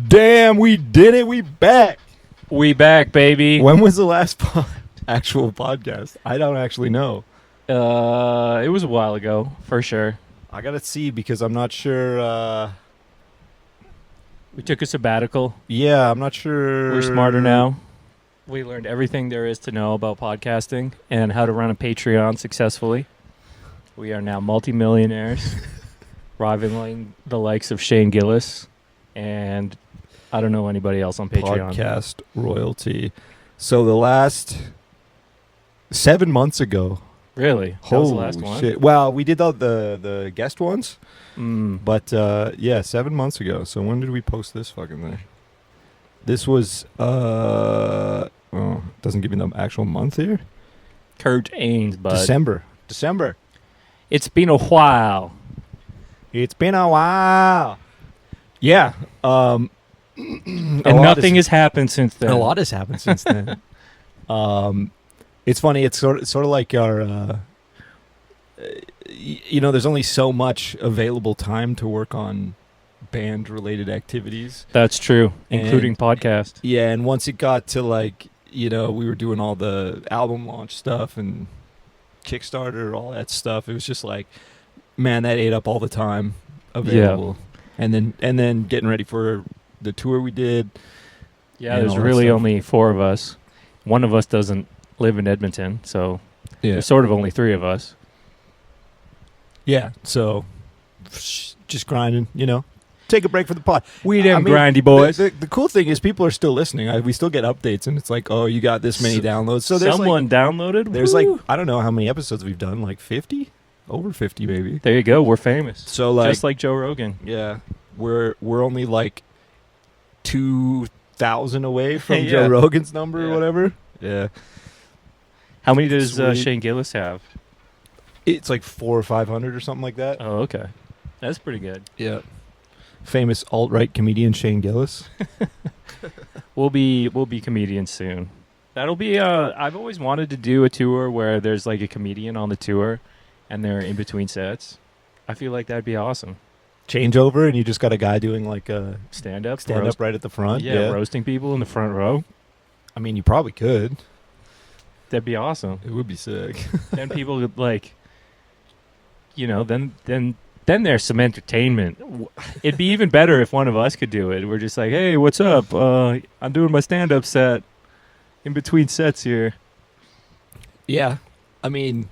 Damn, we did it. We back. We back, baby. When was the last actual podcast? I don't actually know. It was a while ago, for sure. I got to see because I'm not sure. We took a sabbatical. Yeah, I'm not sure. We're smarter now. We learned everything there is to know about podcasting and how to run a Patreon successfully. We are now multimillionaires, rivaling the likes of Shane Gillis, and I don't know anybody else on Patreon. Podcast royalty. So the last 7 months ago. Really? That was the last one? Shit. Well, we did the guest ones, Mm. but yeah, 7 months ago. So when did we post this fucking thing? This was it doesn't give me the actual month here. Kurt Ains, bud. December. It's been a while. It's been a while. Yeah. And nothing has happened since then. A lot has happened since then. It's funny. It's sort of like our, there's only so much available time to work on band-related activities. That's true, including podcast. Yeah, and once it got to we were doing all the album launch stuff and Kickstarter, all that stuff. It was just like, man, that ate up all the time available. Yeah. And then getting ready for the tour we did. Yeah, there's really only four of us. One of us doesn't live in Edmonton, so there's sort of only three of us. Yeah, so just grinding, Take a break from the pod. We them grindy boys. The cool thing is people are still listening. We still get updates, and it's like, oh, you got this many downloads. So there's someone downloaded? There's I don't know how many episodes we've done, 50? Over 50, maybe. There you go. We're famous. So just like Joe Rogan. Yeah. We're only 2,000 away from Joe Rogan's number or whatever. Yeah. How many does Shane Gillis have? It's 400 or 500 or something like that. Oh, okay. That's pretty good. Yeah. Famous alt-right comedian Shane Gillis. We'll be comedians soon. That'll be I've always wanted to do a tour where there's a comedian on the tour and they're in between sets. I feel like that'd be awesome. Changeover and you just got a guy doing a stand up right at the front. Yeah, roasting people in the front row. I mean, you probably could. That'd be awesome. It would be sick. Then people would then there's some entertainment. It'd be even better if one of us could do it. We're just like, hey, what's up? I'm doing my stand-up set in between sets here. Yeah. I mean,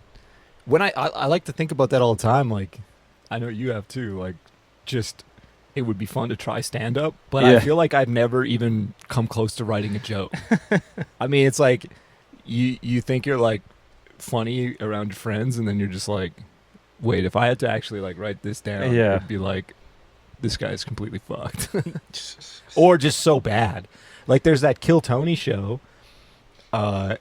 when I like to think about that all the time. I know you have too. It would be fun to try stand-up. But I feel like I've never even come close to writing a joke. I mean, it's you think you're funny around your friends, and then you're just wait, if I had to actually write this down, it'd be this guy's completely fucked. Or just so bad. There's that Kill Tony show, and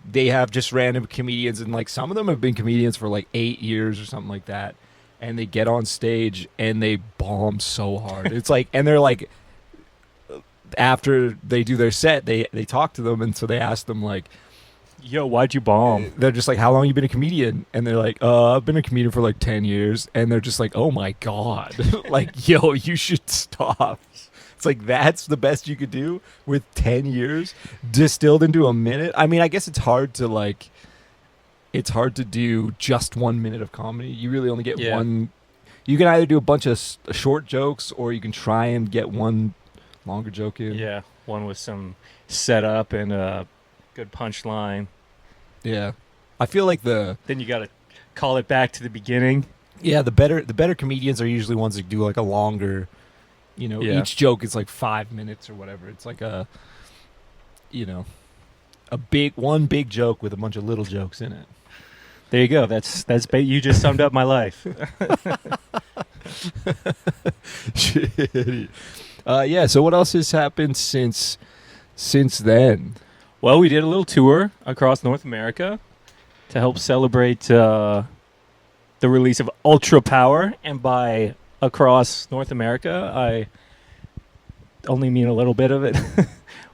they have just random comedians, and some of them have been comedians for 8 years or something like that, and they get on stage and they bomb so hard. It's and they're after they do their set, they talk to them, and so they ask them yo, why'd you bomb? They're just how long you been a comedian? And they're I've been a comedian for 10 years. And they're just oh my God. Yo, you should stop. It's that's the best you could do with 10 years distilled into a minute. I mean, I guess it's hard to it's hard to do just 1 minute of comedy. You really only get one. You can either do a bunch of short jokes, or you can try and get one longer joke in. Yeah, one with some setup and a good punchline. Yeah, I feel then you got to call it back to the beginning. Yeah, the better comedians are usually ones that do a longer, each joke is 5 minutes or whatever. It's a one big joke with a bunch of little jokes in it. There you go. That's you just summed up my life. Shitty. Yeah. So what else has happened since then? Well, we did a little tour across North America to help celebrate the release of Ultra Power. And by across North America, I only mean a little bit of it.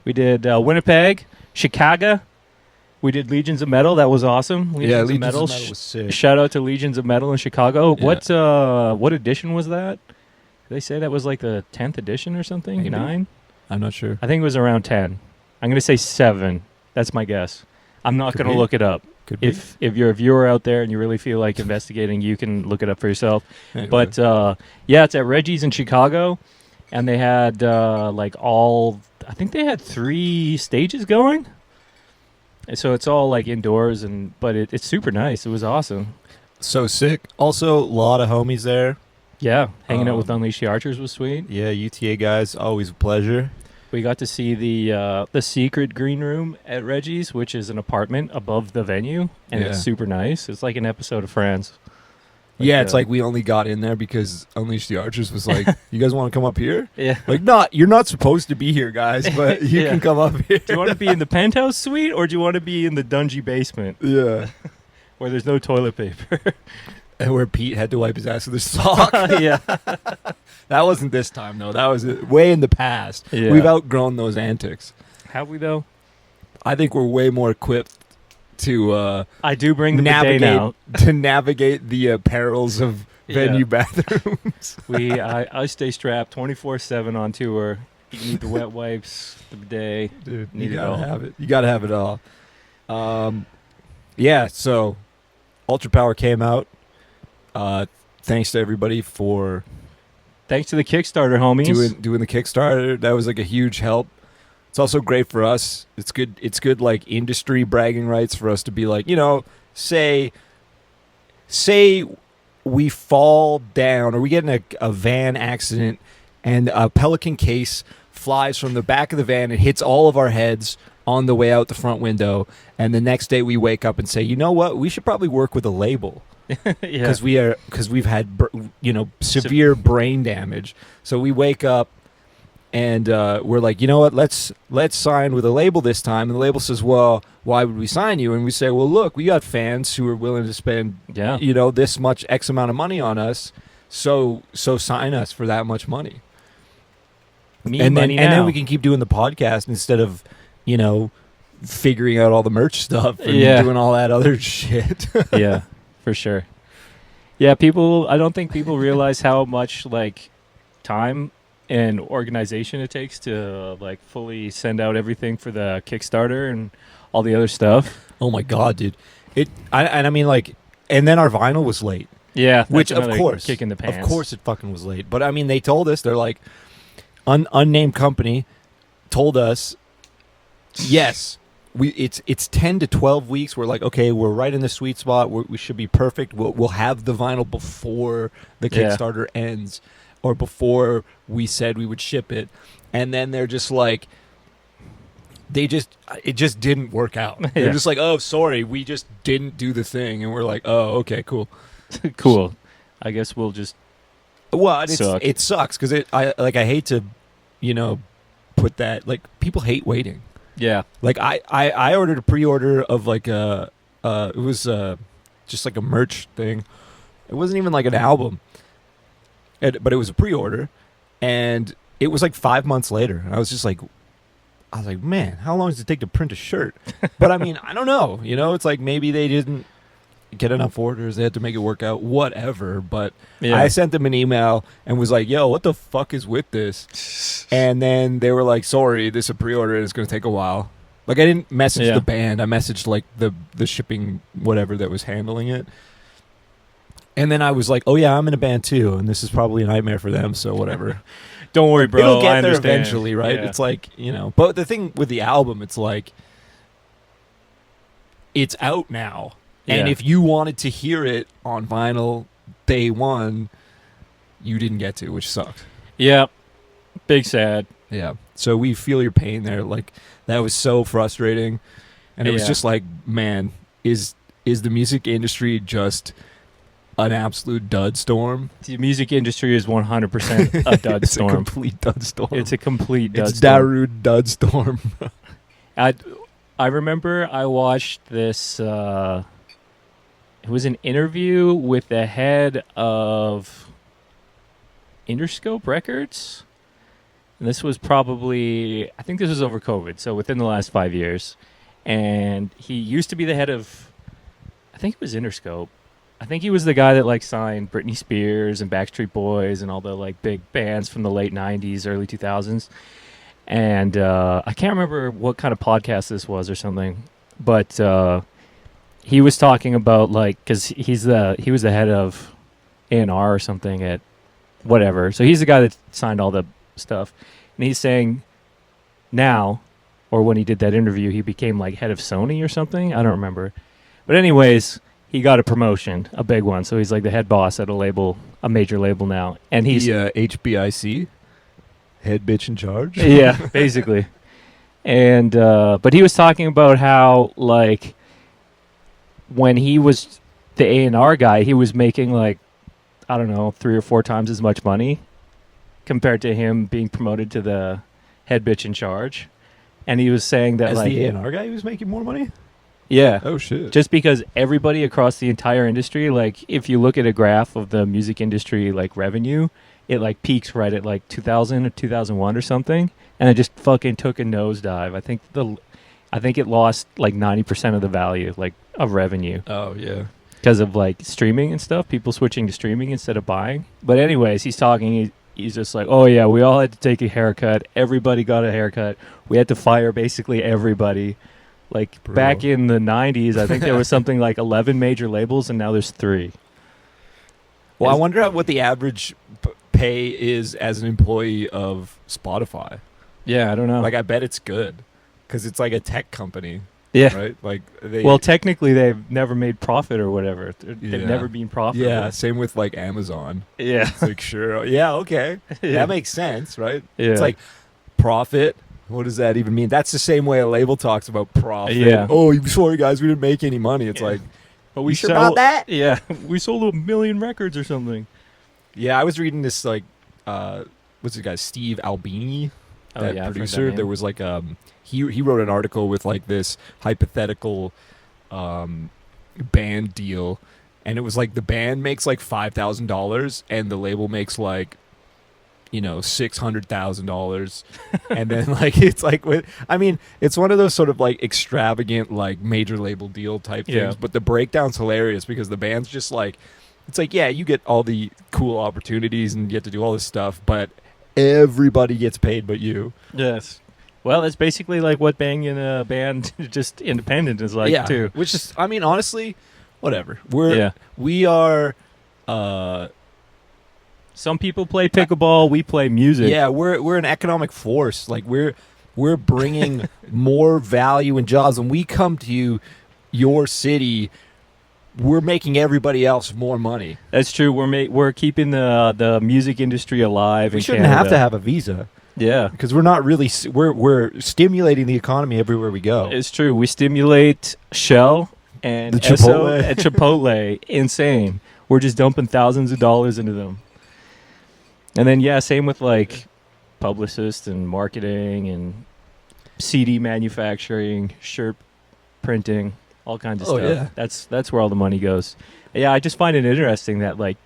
We did Winnipeg, Chicago, We did Legions of Metal. That was awesome. Yeah, Legions Legions of Metal. of Metal was sick. Shout out to Legions of Metal in Chicago. Yeah. What edition was that? Did they say that was like the 10th edition or something? Maybe. 9? I'm not sure. I think it was around 10. I'm going to say 7. That's my guess. I'm not Could going to be. look it up. Could be. If you're a viewer out there and you really feel like investigating, you can look it up for yourself. Anyway. But yeah, it's at Reggie's in Chicago, and they had I think they had 3 stages going. And so it's all like indoors, but it's super nice. It was awesome. So sick. Also, a lot of homies there. Yeah, hanging out with Um, Unleash the Archers was sweet. Yeah, UTA guys, always a pleasure. We got to see the secret green room at Reggie's, which is an apartment above the venue, and it's Yeah. super nice. It's like an episode of Friends. Yeah, it's like we only got in there because Unleash the Archers was like, "You guys want to come up here?" Yeah. Like, you're not supposed to be here, guys, but you Yeah. can come up here. Do you want to be in the penthouse suite, or do you want to be in the dungy basement Yeah. where there's no toilet paper? And where Pete had to wipe his ass with a sock. Yeah. That wasn't this time, though. That was way in the past. Yeah. We've outgrown those antics. Have we though? I think we're way more equipped to I do bring the bidet navigate now. to navigate the perils of venue bathrooms. I stay strapped 24/7 on tour. You need the wet wipes, the bidet. Dude, Need you it gotta all. have it. You gotta have it all. Yeah. So, Ultra Power came out. Thanks to everybody for Thanks to the Kickstarter, homies. doing the Kickstarter. That was like a huge help. It's also great for us. It's good. It's good like industry bragging rights for us to be like, say we fall down or we get in a van accident and a Pelican case flies from the back of the van and hits all of our heads on the way out the front window, and the next day we wake up and say, you know what, we should probably work with a label Yeah. because we've had severe brain damage. So we wake up and we're like, you know what, let's sign with a label this time. And the label says, well, why would we sign you? And we say, well, look, we got fans who are willing to spend Yeah. this much X amount of money on us, so sign us for that much money. And then we can keep doing the podcast instead of figuring out all the merch stuff and Yeah. doing all that other shit. Yeah, for sure. Yeah, I don't think people realize how much like time and organization it takes to like fully send out everything for the Kickstarter and all the other stuff. Oh my god, dude! And then our vinyl was late, Yeah, that's which of another course, kick in the pants. of course, it fucking was late. But I mean, they told us, they're like, unnamed company told us, yes, it's 10 to 12 weeks. We're like, okay, we're right in the sweet spot. We should be perfect. We'll have the vinyl before the Yeah. Kickstarter ends, or before we said we would ship it. And then they're just like, it just didn't work out. They're Yeah. just like, oh, sorry, we just didn't do the thing. And we're like, oh, okay, cool. Cool. I guess we'll just Well, Suck. it sucks because I hate to, put that, like, people hate waiting. yeah. Like I ordered a pre-order of like it was just like a merch thing. It wasn't even like an album, but it was a pre-order, and it was like 5 months later. And I was like, man, how long does it take to print a shirt? But I mean, I don't know. It's like maybe they didn't get enough orders. They had to make it work out. Whatever. But Yeah. I sent them an email and was like, yo, what the fuck is with this? And then they were like, sorry, this is a pre-order and it's going to take a while. Like, I didn't message Yeah. the band. I messaged like the shipping whatever that was handling it. And then I was like, oh yeah, I'm in a band too, and this is probably a nightmare for them, so whatever. Don't worry, bro. It'll get I there understand. eventually, right? Yeah. It's like, but the thing with the album, it's like, it's out now. And Yeah. if you wanted to hear it on vinyl day one, you didn't get to, which sucked. Yeah. Big sad. Yeah. So we feel your pain there. Like, that was so frustrating. And it was Yeah. just like, man, is the music industry just an absolute dud storm? The music industry is 100% a dud It's storm. a complete dud storm. It's a complete dud It's storm. Darude dud storm. I remember I watched this. It was an interview with the head of Interscope Records. And this was probably, I think this was over COVID, so within the last 5 years. and he used to be the head of, I think it was Interscope. I think he was the guy that like signed Britney Spears and Backstreet Boys and all the like big bands from the late 90s, early 2000s. And I can't remember what kind of podcast this was or something, but he was talking about like, because he was the head of A&R or something at whatever. So he's the guy that signed all the stuff. And he's saying now, or when he did that interview, he became like head of Sony or something. I don't remember. But anyways, he got a promotion, a big one. So he's like the head boss at a major label now. And he's HBIC, head bitch in charge. yeah, basically. And but he was talking about how like when he was the A&R guy, he was making like, I don't know, 3 or 4 times as much money compared to him being promoted to the head bitch in charge. And he was saying that As like the A&R guy, he was making more money. yeah. Oh shit! Just because everybody across the entire industry, like if you look at a graph of the music industry like revenue, it like peaks right at like 2000 or 2001 or something, and it just fucking took a nosedive. I think it lost like 90% of the value like of revenue Oh yeah. because of like streaming and stuff, people switching to streaming instead of buying. But anyways, he's talking, he's just like, oh yeah, we all had to take a haircut. Everybody got a haircut. We had to fire basically everybody. Like Bro. back in the 90s, I think there was something like 11 major labels, and now there's 3. Well, I wonder what the average pay is as an employee of Spotify. Yeah, I don't know. Like, I bet it's good because it's like a tech company, yeah. right? Like, they. Well, technically, they've never made profit or whatever. They've Yeah. never been profitable. yeah. Same with like Amazon. Yeah. It's like sure, yeah, okay, Yeah. that makes sense, right? Yeah. It's like profit. What does that even mean? That's the same way a label talks about profit. Yeah. Oh, sorry guys, we didn't make any money. It's like, But you sure about that? Yeah. We sold 1 million records or something. Yeah, I was reading this like, what's the guy, Steve Albini, Oh, that yeah, I've heard producer. that There name. was like he wrote an article with like this hypothetical band deal, and it was like the band makes like $5,000 and the label makes like, you know, $600,000, and then like it's like it's one of those sort of like extravagant like major label deal type things. Yeah. But the breakdown's hilarious because the band's just like, it's like, yeah, you get all the cool opportunities and you get to do all this stuff, but everybody gets paid but you. Yes. Well, it's basically like what being in a band just independent is like, yeah, too. which is, I mean, honestly, whatever. Yeah. We are. Some people play pickleball. We play music. Yeah, we're an economic force. Like we're bringing more value and jobs. When we come to your city, we're making everybody else more money. That's true. We're keeping the music industry alive. We in shouldn't Canada. have to have a visa Yeah, because we're not really. We're stimulating the economy everywhere we go. it's true. We stimulate Shell and The Esso Chipotle. and Chipotle. Insane. We're just dumping thousands of dollars into them. And then yeah, same with like publicists and marketing and CD manufacturing, shirt printing, all kinds of Oh, stuff. yeah. That's where all the money goes. Yeah, I just find it interesting that like,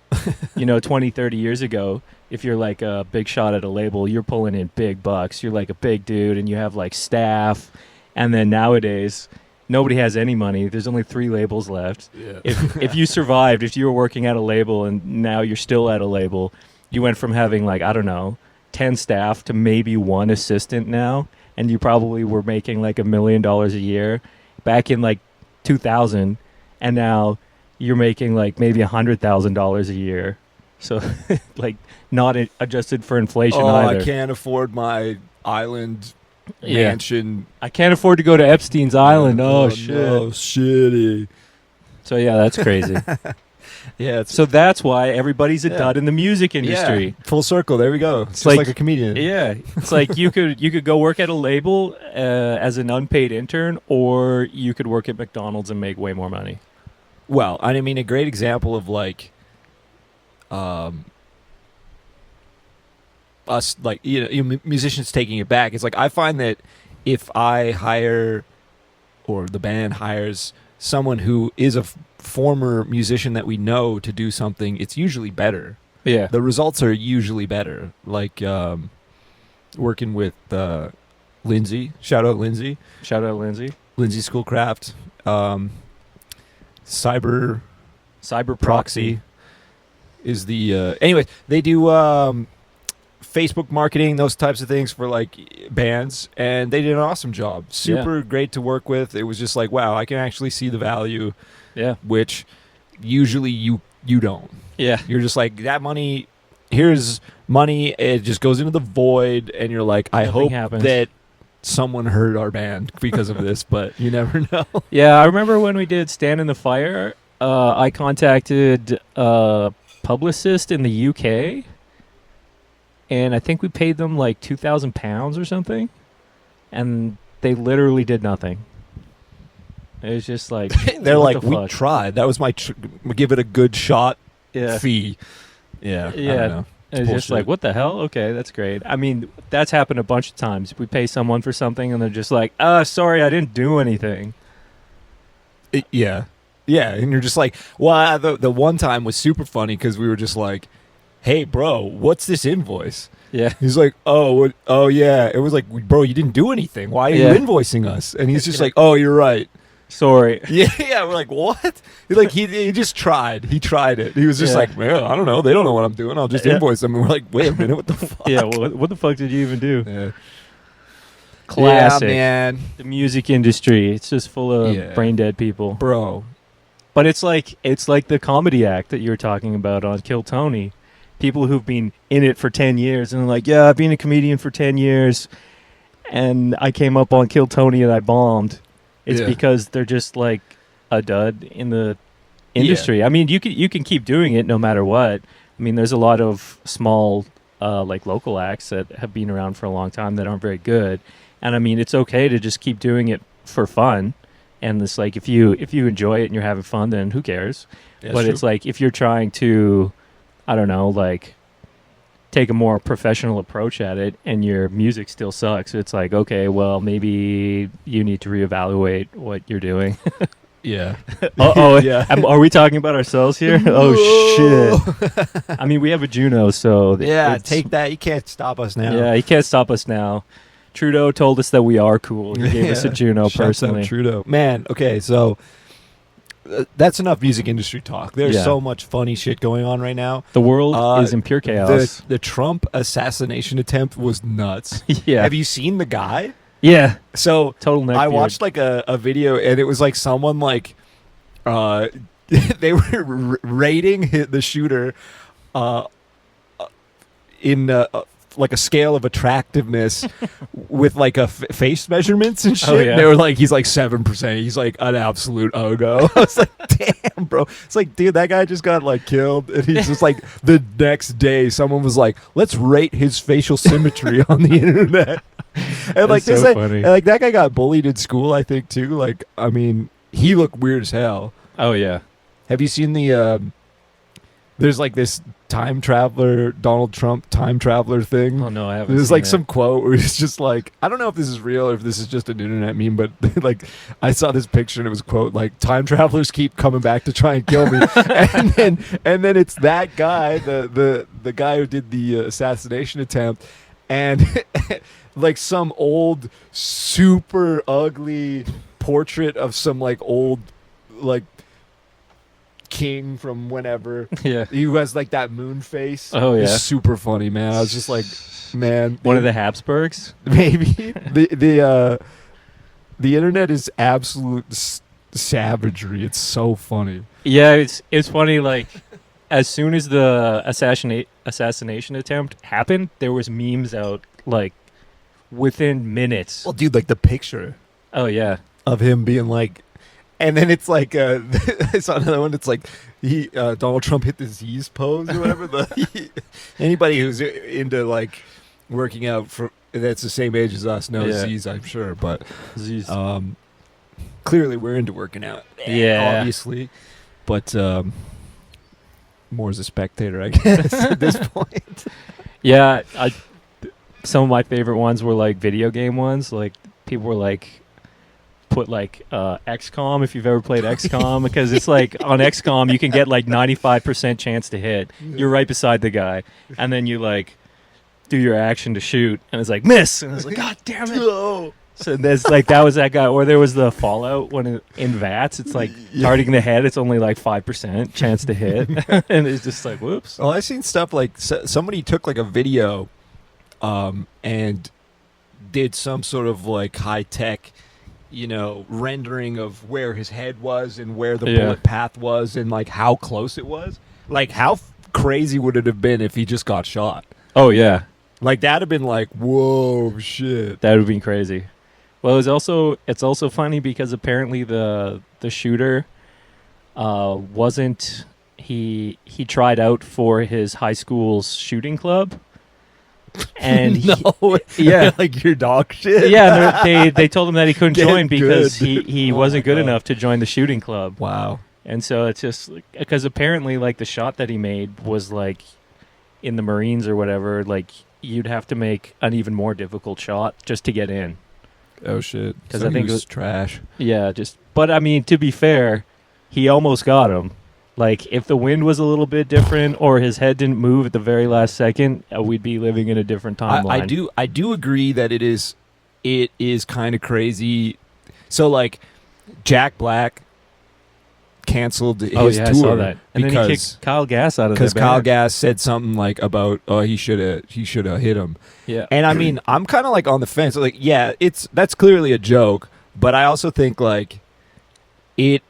20, 30 years ago, if you're like a big shot at a label, you're pulling in big bucks. You're like a big dude and you have like staff. And then nowadays, nobody has any money. There's only 3 labels left. Yeah. If you survived, if you were working at a label and now you're still at a label, you went from having like, I don't know, 10 staff to maybe 1 assistant now, and you probably were making like $1 million a year back in like 2000, and now you're making like maybe $100,000 a year. So like not adjusted for inflation either. I can't afford my island Yeah. mansion. I can't afford to go to Epstein's Island. Oh, shit. No, shitty. So yeah, that's crazy. Yeah, it's So that's why everybody's a Yeah. dud in the music industry. Yeah, full circle. There we go. It's just like- like a comedian. Yeah, it's like you could go work at a label as an unpaid intern, or you could work at McDonald's and make way more money. Well, I mean, a great example of like, us like musicians taking it back. It's like I find that if I hire, or the band hires someone who is a former musician that we know to do something, it's usually better. Yeah, The results are usually better. Like working with Lindsay. Shout out Lindsay. shout out Lindsay. Lindsay Schoolcraft, Cyber Cyber Proxy is the anyway, they do Facebook marketing, those types of things for like bands, and they did an awesome job. Super great to work with. It was just like, wow, I can actually see the value, Yeah. which usually you don't. Yeah. You're just like, that money, here's money, it just goes into the void, and you're like, I Nothing hope happens. that someone heard our band because of this, but you never know. Yeah, I remember when we did Stand in the Fire, I contacted a publicist in the UK, and I think we paid them like £2,000 or something, and they literally did nothing. It was just like, They're what like, the we fuck? tried. That was my give it a good shot Yeah. fee. Yeah. I Yeah. don't know. It's just bullshit. like, what the hell? Okay, that's great. I mean, that's happened a bunch of times. We pay someone for something, and they're just like, sorry, I didn't do anything. Yeah. Yeah. And you're just like, well, the one time was super funny because we were just like, hey, bro, what's this invoice? Yeah. He's like, oh, yeah. It was like, bro, you didn't do anything. Why are Yeah. you invoicing us? And he's just like, oh, you're right. Sorry. Yeah, yeah. We're like, what? He's like, he just tried. He tried it. He was just Yeah. like, well, I don't know. They don't know what I'm doing. I'll just Yeah. invoice them. And we're like, wait a minute, what the fuck? Yeah, well, what the fuck did you even do? Yeah. Classic. Yeah, man. The music industry, it's just full of Yeah. brain dead people. Bro. But it's like the comedy act that you were talking about on Kill Tony. People who've been in it for 10 years and they're like, yeah, I've been a comedian for 10 years and I came up on Kill Tony and I bombed. It's Yeah. because they're just like a dud in the industry. I mean, you can keep doing it no matter what. I mean, there's a lot of small like local acts that have been around for a long time that aren't very good. And I mean, it's okay to just keep doing it for fun. And it's like, if you enjoy it and you're having fun, then who cares? But it's like, if you're trying to, I don't know, like take a more professional approach at it and your music still sucks, it's like, okay, well, maybe you need to reevaluate what you're doing. yeah. Oh, Yeah. Are we talking about ourselves here? Oh, shit. I mean, we have a Juno, so Yeah, it's- take that. You can't stop us now. Yeah, you can't stop us now. Trudeau told us that we are cool. He gave us a Juno Shouts out personally. Trudeau. Man, okay, so that's enough music industry talk. There's Yeah. so much funny shit going on right now. The world is in pure The, chaos. the Trump assassination attempt was nuts. Yeah. Have you seen the guy? Yeah. So Total neckbeard. I watched like a video, and it was like someone like they were rating the shooter in like a scale of attractiveness with like a face measurements and shit. Oh, yeah. They were like, he's like 7%. He's like an absolute ogo. I was like, damn, bro. It's like, dude, that guy just got like killed, and he's just like, the next day, someone was like, let's rate his facial symmetry on the internet. And like That's this, so like, funny. and, like that guy got bullied in school, I think too. Like, I mean, he looked weird as hell. Oh, yeah. Have you seen the? There's like this time traveler, Donald Trump time traveler thing. Oh, no, I haven't There's seen like it. some quote where he's just like, I don't know if this is real or if this is just an internet meme, but like I saw this picture and it was quote like, time travelers keep coming back to try and kill me, and then it's that guy, the guy who did the assassination attempt, and like some old super ugly portrait of some like old like king from whenever. Yeah. He has like that moon face. Oh, yeah. It's super funny, man. I was just like, man, One of the Habsburgs? maybe the internet is absolute savagery. It's so funny. Yeah, it's funny, like, as soon as the assassination attempt happened, there was memes out, like, within minutes. Well, dude, like the picture Oh, yeah. of him being like, and then it's like I saw another one. It's like he Donald Trump hit the Z's pose or whatever. Anybody who's into like working out for that's the same age as us knows Yeah. Z's, I'm sure. But Jeez. clearly we're into working out. Yeah. Obviously, but more as a spectator, I guess, at this point. Yeah, some of my favorite ones were, like, video game ones. Like, people were, like, put, like, XCOM, if you've ever played XCOM, because it's, like, on XCOM, you can get, like, 95% chance to hit. You're right beside the guy. And then you, like, do your action to shoot, and it's like, miss! And it's like, God damn it! Oh. So there's like that was that guy, or there was the Fallout in VATS. It's like targeting the head. It's only like 5% chance to hit, and it's just like whoops. Well, I've seen stuff like somebody took like a video, and did some sort of like high tech, rendering of where his head was and where the bullet path was and like how close it was. Like how crazy would it have been if he just got shot? Oh yeah, like that'd have been like whoa shit. That would have been crazy. Well, it's also funny because apparently the shooter wasn't he tried out for his high school's shooting club, and like your dog shit. Yeah, they told him that he couldn't Get join because good. he Oh wasn't my good God. enough to join the shooting club. Wow. And so it's just because apparently like the shot that he made was like in the Marines or whatever, like you'd have to make an even more difficult shot just to get in. Oh shit. 'Cause So I think he it was was- trash. Yeah, but I mean, to be fair, he almost got him. Like, if the wind was a little bit different or his head didn't move at the very last second, we'd be living in a different timeline. I do agree that it is kind of crazy. So like Jack Black canceled his Oh, tour yeah, I saw that. And then he because kicked Kyle Gass out of the because Kyle band. Gass said something like about he should have hit him. Yeah. And I mean, I'm kind of like on the fence. Like, yeah, that's clearly a joke, but I also think like it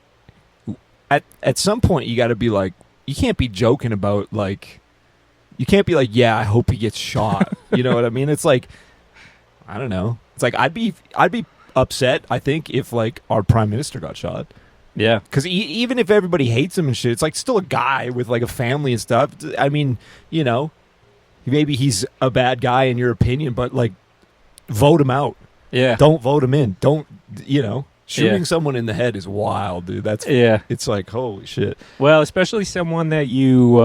at some point you got to be like, you can't be joking about like, you can't be like, yeah, I hope he gets shot. You know what I mean? It's like, I don't know. It's like I'd be upset, I think, if like our prime minister got shot. Yeah. Because even if everybody hates him and shit, it's like still a guy with like a family and stuff. I mean, maybe he's a bad guy in your opinion, but like, vote him out. Yeah. Don't vote him in. Don't, shooting Yeah. someone in the head is wild, dude. That's Yeah. It's like holy shit. Well, especially someone that you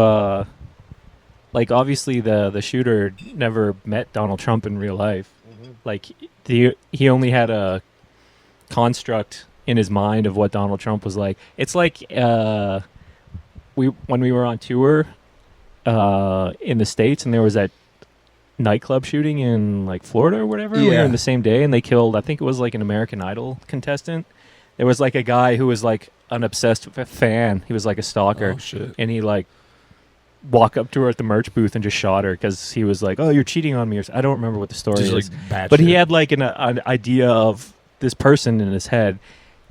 like. Obviously, the shooter never met Donald Trump in real life. Like he only had a construct in his mind of what Donald Trump was like. It's like when we were on tour in the States, and there was that nightclub shooting in like Florida or whatever. We were Yeah. in the same day, and they killed, I think it was like an American Idol contestant. There was like a guy who was like an obsessed fan. He was like a stalker, Oh shit. and he like walked up to her at the merch booth and just shot her because he was like, "Oh, you're cheating on me." Or I don't remember what the story Just is, like bad but shit. he had like an idea of this person in his head.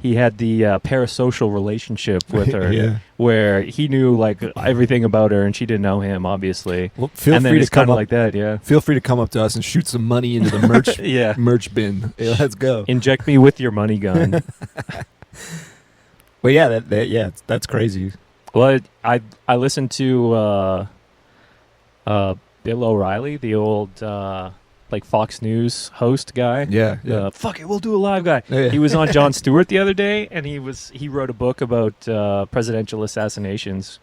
He had the parasocial relationship with her, Yeah. where he knew like everything about her and she didn't know him, obviously. Well, feel And then free to it's kind come of up. like that, yeah. Feel free to come up to us and shoot some money into the merch Yeah. merch bin. Yeah, let's go. Inject me with your money gun. But yeah, that's crazy. Well, I listened to Bill O'Reilly, the old like Fox News host guy. Yeah. Fuck it, we'll do a live guy. Yeah. He was on Jon Stewart the other day, and he wrote a book about presidential assassinations.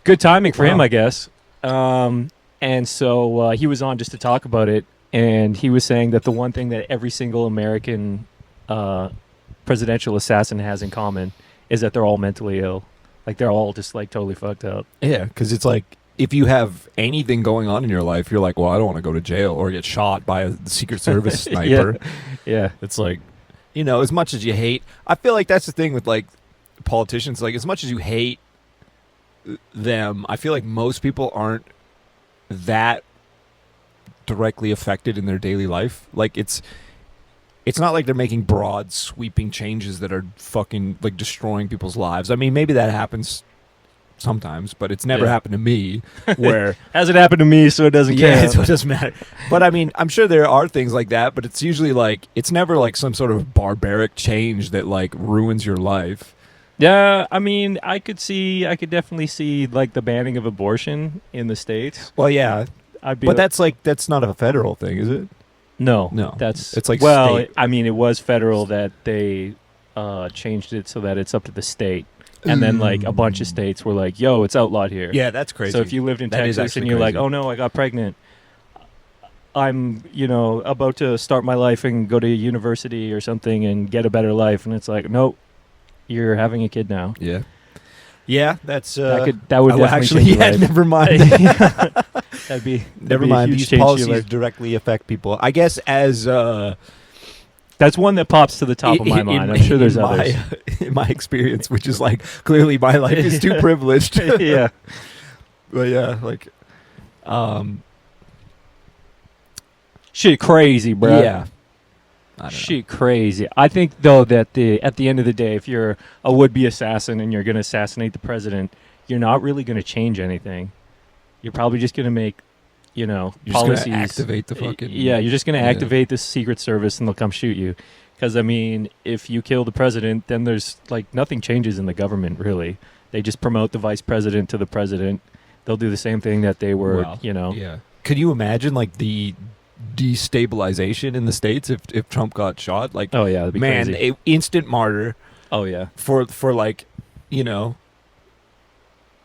Good timing for him, Wow. I guess. And so he was on just to talk about it, and he was saying that the one thing that every single American presidential assassin has in common is that they're all mentally ill. Like they're all just like totally fucked up. Yeah, because it's like if you have anything going on in your life, you're like, well, I don't want to go to jail or get shot by a Secret Service sniper. Yeah. It's like, as much as you hate, I feel like that's the thing with like politicians. Like, as much as you hate them, I feel like most people aren't that directly affected in their daily life. Like, it's not like they're making broad, sweeping changes that are fucking like destroying people's lives. I mean, maybe that happens sometimes, but it's never Yeah. happened to me where Hasn't happened to me, so it doesn't yeah, count. so it doesn't matter. But I mean, I'm sure there are things like that, but it's usually like it's never like some sort of barbaric change that like ruins your life. Yeah, I mean, I could definitely see like the banning of abortion in the States. Well, yeah, I'd be but that's not a federal thing, is it? no, that's It's like well, state. I mean, it was federal that they changed it so that it's up to the state, and then like a bunch of states were like, "Yo, it's outlawed here." Yeah, that's crazy. So if you lived in That is Texas and actually you're like, crazy. "Oh no, I got pregnant. I'm, about to start my life and go to university or something and get a better life," and it's like, "Nope, you're having a kid now." yeah, that's that would oh, definitely actually, change your yeah, life. never mind. That'd be Never be a mind. huge These change to your policies life. directly affect people. I guess as That's one that pops to the top of my mind. I'm sure there's others. In my experience, which is like clearly my life is too privileged. Yeah. But yeah, like, Shit crazy, bro. yeah. I don't know. Shit crazy. I think though that at the end of the day, if you're a would-be assassin and you're going to assassinate the president, you're not really going to change anything. You're probably just going to make, You're policies. just gonna activate the fucking. Yeah, you're just going to Yeah. activate the Secret Service and they'll come shoot you. Because, I mean, if you kill the president, then there's, like, nothing changes in the government, really. They just promote the vice president to the president. They'll do the same thing that they were, Well, Oh. Yeah. Could you imagine like the destabilization in the States if Trump got shot? Like, Oh, yeah, that'd be man, crazy. instant martyr Oh, yeah. for like,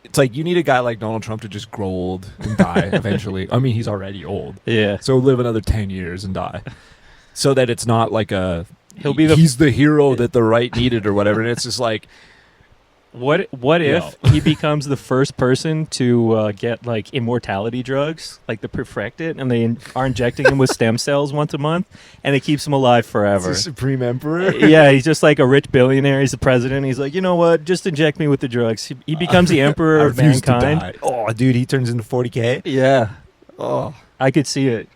it's like you need a guy like Donald Trump to just grow old and die eventually. I mean, he's already old. Yeah. So live another 10 years and die. So that it's not like He's the hero that the right needed or whatever. And it's just like, What if he becomes the first person to get like immortality drugs, like the Perfectit, and they are injecting him with stem cells once a month, and it keeps him alive forever? the Supreme Emperor. Yeah, he's just like a rich billionaire. He's the president. He's like, you know what? Just inject me with the drugs. He becomes the I emperor of refuse to mankind. die. Oh, dude, he turns into 40K. Yeah, Oh, I could see it.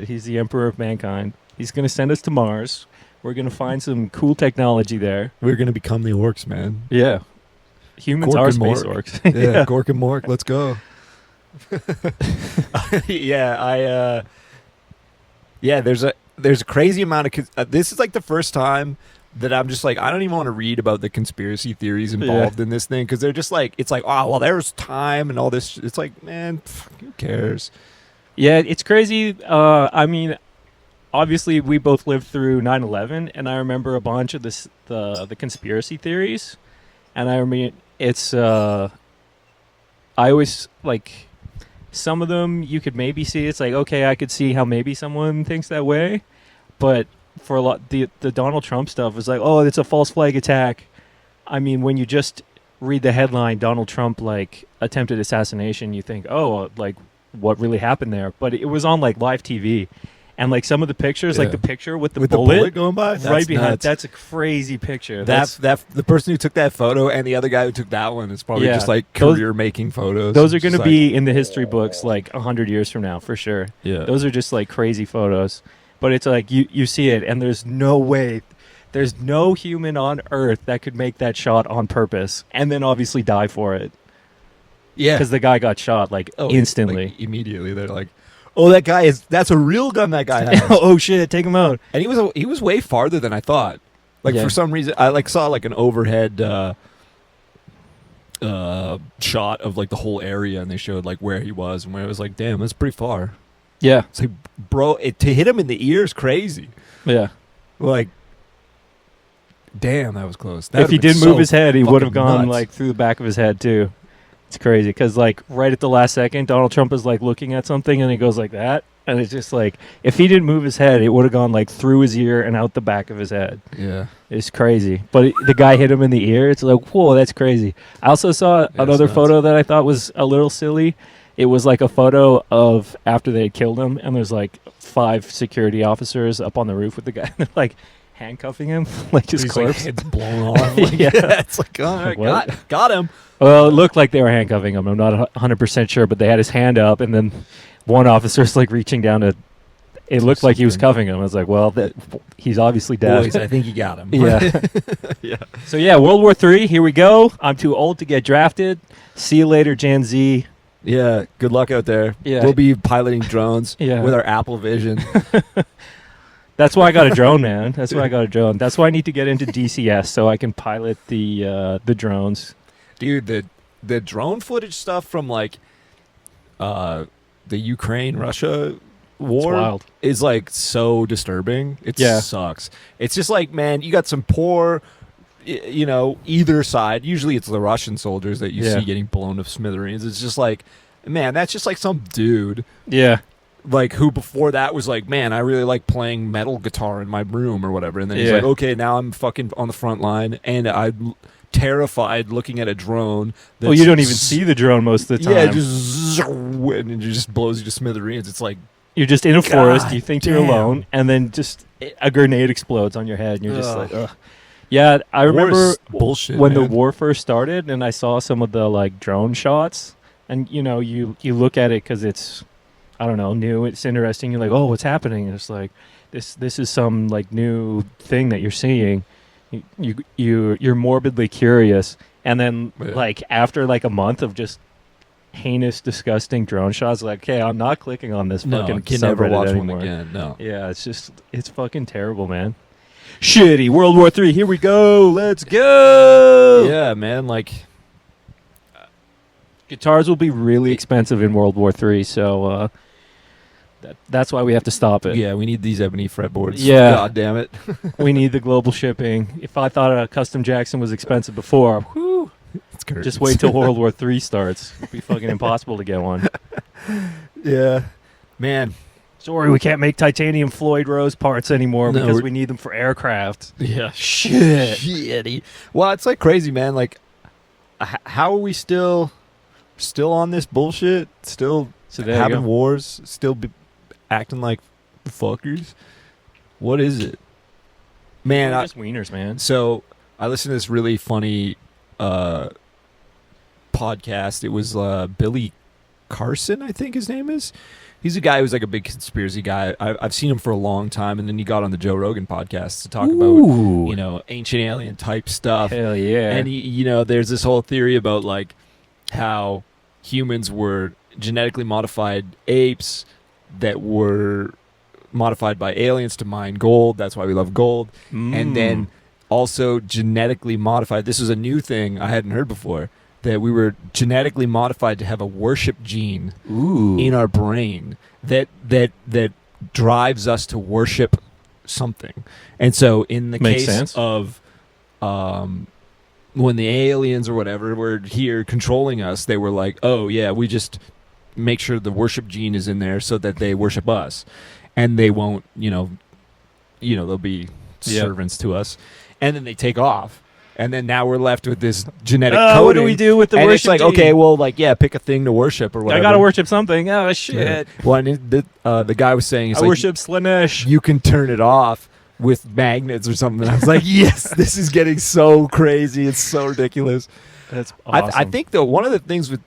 He's the emperor of mankind. He's gonna send us to Mars. We're gonna find some cool technology there. we're gonna become the orcs, man. Yeah, humans Gork are and space Mork. orcs. Yeah, Gork and Mork, let's go. Yeah, there's a crazy amount of this is like the first time that I'm just like I don't even want to read about the conspiracy theories involved in this thing because they're just like it's like oh well there's time and all this it's like man who cares. Yeah, it's crazy. I mean, obviously, we both lived through 9/11, and I remember a bunch of the conspiracy theories. And I mean, it's I always like some of them you could maybe see. It's like okay, I could see how maybe someone thinks that way, but for a lot, the Donald Trump stuff is like, oh, it's a false flag attack. I mean, when you just read the headline, Donald Trump like attempted assassination, you think, oh, like. What really happened there, but it was on like live TV, and like some of the pictures, like Yeah. the picture with the With bullet, the bullet going by right behind. nuts. That's a crazy picture. that the person who took that photo and the other guy who took that one is probably Yeah. just like Those- career making photos. those are It's going to just be in the history books like 100 years from now for sure. like, yeah. Those are just like crazy photos, but it's like you see it, and there's no way. There's no human on earth that could make that shot on purpose and then obviously die for it. Yeah. Because the guy got shot like instantly. like, immediately. They're like, "Oh, that's a real gun that guy has." Oh shit! Take him out. And he was way farther than I thought. Like Yeah. for some reason, I like saw like an overhead shot of like the whole area, and they showed like where he was and where it was like, damn, that's pretty far. Yeah, It's like, bro, to hit him in the ear is crazy. yeah. Like, damn, that was close. If he did move his head, he would have fucking gone nuts. like through the back of his head too. It's crazy because like right at the last second, Donald Trump is like looking at something and he goes like that, and it's just like if he didn't move his head, it would have gone like through his ear and out the back of his head. Yeah. It's crazy, but the guy hit him in the ear. It's like whoa, that's crazy. I also saw another nuts. photo that I thought was a little silly. It was like a photo of after they had killed him, and there's like 5 security officers up on the roof with the guy. And they're like handcuffing him, like his His corpse. head's blown off. Like, Yeah. It's like, all right, What? got him. Well, it looked like they were handcuffing him. I'm not 100% sure, but they had his hand up, and then one officer's like reaching down to. It looked like he was Something. cuffing him. I was like, well, he's obviously dead. Boys, I think you got him. Yeah. Yeah. So yeah, World War III. Here we go. I'm too old to get drafted. See you later, Gen Z. Yeah, good luck out there. Yeah. We'll be piloting drones Yeah. with our Apple Vision. That's why I got a drone, man. That's why I got a drone. That's why I need to get into DCS so I can pilot the drones. Dude, the drone footage stuff from like the Ukraine Russia war It's wild. is like so disturbing. It Yeah. sucks. It's just like, man, you got some poor either side. Usually it's the Russian soldiers that you Yeah. see getting blown to smithereens. It's just like, man, that's just like some dude Yeah. like who before that was like, man, I really like playing metal guitar in my room or whatever, and then he's Yeah. like, okay, now I'm fucking on the front line and I'm terrified looking at a drone. Oh, you don't even see the drone most of the time. Yeah, just and it just blows you to smithereens. It's like, You're just in a forest. God You think you're damn. alone, and then just a grenade explodes on your head, and you're just Ugh. like, ugh. Yeah, I War remember is bullshit, when the man. war first started, and I saw some of the like drone shots, and you know, you look at it because it's, I don't know, new. It's interesting. You're like, oh, what's happening? And it's like this is some like new thing that you're seeing. You're morbidly curious, and then Yeah. like after like a month of just heinous, disgusting drone shots, like, okay, I'm not clicking on this No, fucking I can never subreddit watch anymore. one again. No. Yeah, it's fucking terrible, man. Shitty World War III. Here we go. Let's go. Yeah, man. Like, Guitars will be really expensive in World War III, so that's why we have to stop it. yeah, we need these ebony fretboards. Yeah. God damn it. We need the global shipping. If I thought a custom Jackson was expensive before, whew, It's curtains. just wait till World War III starts. It'd be fucking impossible to get one. Yeah, man. Sorry, we can't make titanium Floyd Rose parts anymore No, because we're- we need them for aircraft. Yeah. Shit. Shitty. Well, it's like crazy, man. Like, how are we still on this bullshit? Still So there you having go. wars? Still acting like fuckers? What is it, man? We're just wieners, man. So I listened to this really funny podcast. It was Billy Carson, I think his name is. He's a guy who's like a big conspiracy guy. I've seen him for a long time, and then he got on the Joe Rogan podcast to talk about ancient alien type stuff. Hell yeah. And there's this whole theory about like how humans were genetically modified apes that were modified by aliens to mine gold. That's why we love gold. And then also genetically modified. This is a new thing I hadn't heard before, that we were genetically modified to have a worship gene in our brain that drives us to worship something. And so in the Makes case sense. of when the aliens or whatever were here controlling us, they were like, oh yeah, we just make sure the worship gene is in there so that they worship us, and they won't, they'll be Yeah. servants to us, and then they take off, and then now we're left with this genetic coding. what do we do with the and worship it's like, gene? okay, well, like, yeah, pick a thing to worship or whatever. I gotta worship something. Oh Yeah. shit! Well, and the guy was saying, he's I like, worship Slanesh. you can turn it off with magnets or something. And I was like, yes, this is getting so crazy. It's so ridiculous. That's awesome. I think though one of the things with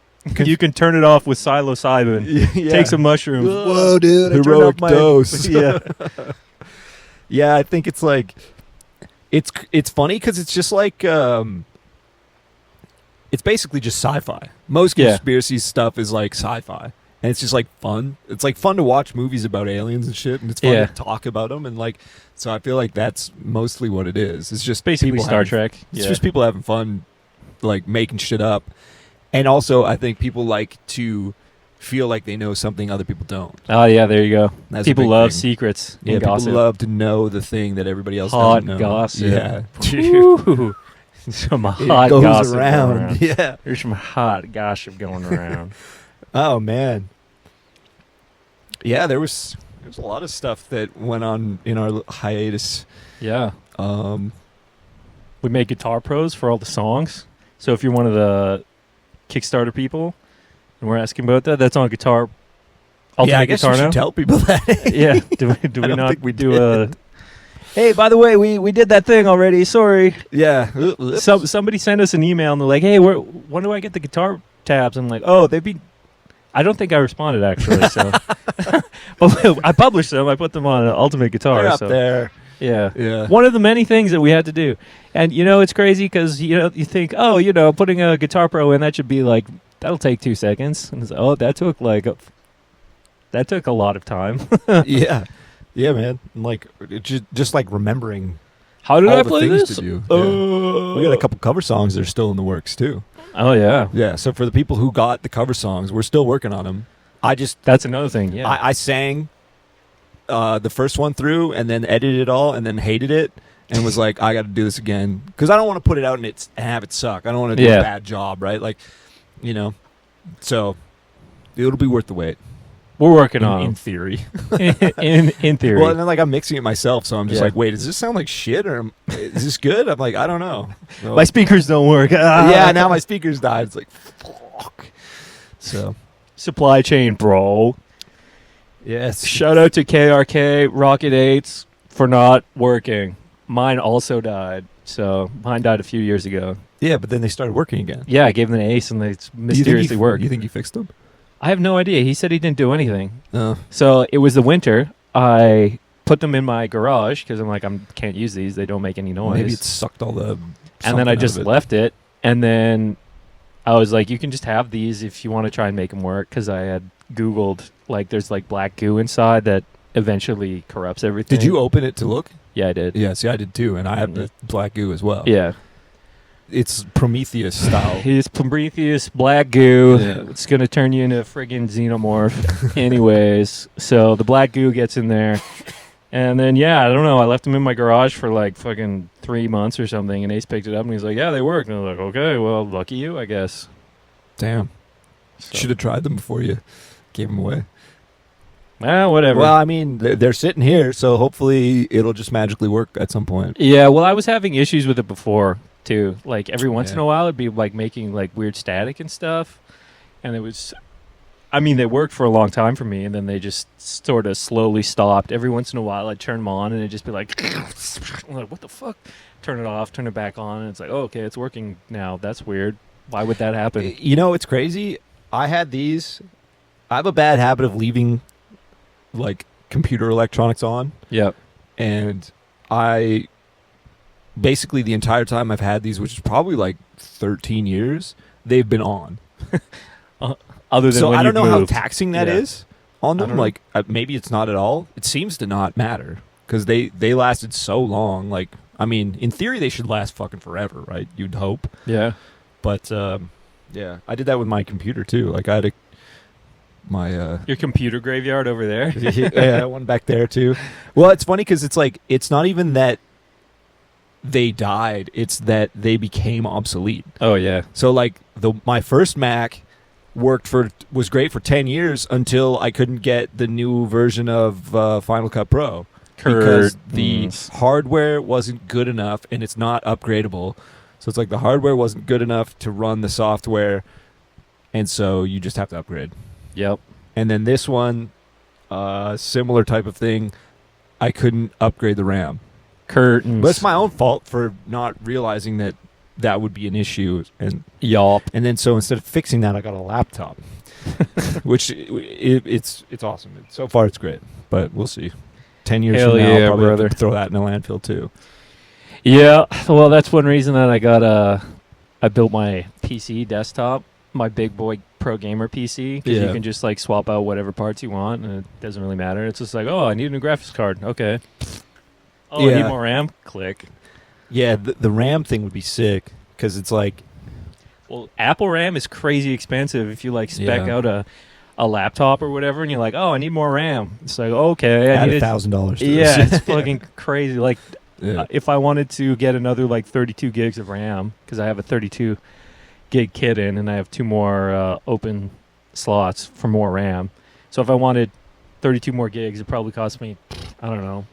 you can turn it off with psilocybin. yeah. Take some mushrooms. Whoa, dude! Heroic Heroic dose. dose. Yeah. Yeah, I think it's like it's funny because it's just like it's basically just sci-fi. Most Yeah. conspiracy stuff is like sci-fi, and it's just like fun. It's like fun to watch movies about aliens and shit, and it's fun Yeah. to talk about them, and like so. I feel like that's mostly what it is. It's just Basically people Star having- Trek. It's Yeah. just people having fun, like making shit up, and also I think people like to feel like they know something other people don't. Oh yeah, there you go. That's a People big love thing. secrets. Yeah, and people gossip. love to know the thing that everybody else Hot doesn't know. gossip. Yeah, Woo. Some it hot goes gossip around. going around. Yeah. There's some hot gossip going around. Oh man. Yeah, there was a lot of stuff that went on in our hiatus. Yeah. Um, We made guitar pros for all the songs. So if you're one of the Kickstarter people and we're asking about that, that's on guitar. Ultimate yeah, I guess Guitar you should now. tell people that. Yeah. Do we I don't not think we do did. a? Hey, by the way, we did that thing already. Sorry. Yeah. Somebody sent us an email and they're like, "Hey, when do I get the guitar tabs?" I'm like, "Oh, they'd be." I don't think I responded actually. So, but I published them. I put them on Ultimate Guitar. They're up so there. yeah. Yeah. One of the many things that we had to do. And, it's crazy because, you think, oh, putting a Guitar Pro in, that should be like, that'll take 2 seconds. And it's, oh, that took a lot of time. Yeah. Yeah, man. And like just like remembering How did all I the play things this? to do. Yeah. We got a couple cover songs that are still in the works too. Oh, yeah. Yeah. So for the people who got the cover songs, we're still working on them. That's another thing, yeah. I sang the first one through and then edited it all and then hated it and was like, I got to do this again because I don't want to put it out and have it suck. I don't want to do Yeah. a bad job, right? Like, so it'll be worth the wait. We're working In on theory. them. in theory. Well, and then like I'm mixing it myself, so I'm just Yeah. like, wait, does this sound like shit or is this good? I'm like, I don't know. So- my speakers don't work. yeah, now my speakers died. It's like, fuck. So Supply chain, bro. Yes. Shout out to KRK Rocket 8s for not working. Mine also died. So mine died a few years ago. Yeah, but then they started working again. Yeah, I gave them an ace and they mysteriously worked. You think you fixed them? I have no idea. He said he didn't do anything. No. So it was the winter. I put them in my garage because I'm like, I can't use these. They don't make any noise. Maybe it sucked all the. And then I something just out of it. left it. And then I was like, you can just have these if you want to try and make them work. Because I had Googled, like, there's like black goo inside that eventually corrupts everything. Did you open it to look? Yeah, I did. Yeah, see, I did too, and I have the black goo as well. Yeah. It's Prometheus style. He's Prometheus black goo. Yeah. It's going to turn you into a friggin' xenomorph. Anyways, so the black goo gets in there. And then, yeah, I don't know. I left them in my garage for like fucking 3 months or something. And Ace picked it up and he's like, yeah, they work. And I was like, okay, well, lucky you, I guess. Damn. So, Should have tried them before you gave them away. whatever. Well, I mean, they're sitting here, so hopefully it'll just magically work at some point. Yeah, well, I was having issues with it before, too. Like, every once in Yeah. a while, it'd be, like, making, like, weird static and stuff. And it was... I mean, they worked for a long time for me, and then they just sort of slowly stopped. Every once in a while, I'd turn them on, and it'd just be like... I'm like, what the fuck? Turn it off, turn it back on, and it's like, oh, okay, it's working now. That's weird. Why would that happen? You know, it's crazy. I had these. I have a bad habit of leaving, like, computer electronics on. Yep. And I basically the entire time I've had these, which is probably like 13 years, they've been on. Other than So when I don't you've know how moved. taxing that Yeah. is on I them. don't know. Like maybe it's not at all. It seems to not matter because they lasted so long. Like, I mean, in theory they should last fucking forever, right? You'd hope. Yeah. But yeah, I did that with my computer too. Like I had my Your computer graveyard over there? yeah, one back there too. Well, it's funny because it's like it's not even that they died; it's that they became obsolete. Oh, yeah. So like my first Mac was great for 10 years until I couldn't get the new version of Final Cut Pro because the hardware wasn't good enough and it's not upgradable. So it's like the hardware wasn't good enough to run the software, and so you just have to upgrade. Yep. And then this one, similar type of thing, I couldn't upgrade the RAM. Curtains. But it's my own fault for not realizing that would be an issue. And then so instead of fixing that, I got a laptop, which it's awesome. So far, it's great. But we'll see. 10 years Hell from now, yeah, I'll probably have brother. to throw that in a landfill too. Yeah, well, that's one reason that I built my PC desktop, my big boy pro gamer PC, because Yeah. you can just like swap out whatever parts you want, and it doesn't really matter. It's just like, oh, I need a new graphics card. Okay. Oh, I Yeah. need more RAM. Click. Yeah, the RAM thing would be sick because it's like, Well, Apple RAM is crazy expensive if you like spec Yeah. out a laptop or whatever, and you're like, oh, I need more RAM. It's like, okay, I add need $1,000 to Yeah, this. it's fucking crazy. Like, Yeah. if I wanted to get another like 32 gigs of RAM, because I have a 32 gig kit in, and I have 2 more open slots for more RAM. So if I wanted 32 more gigs, it probably cost me, I don't know,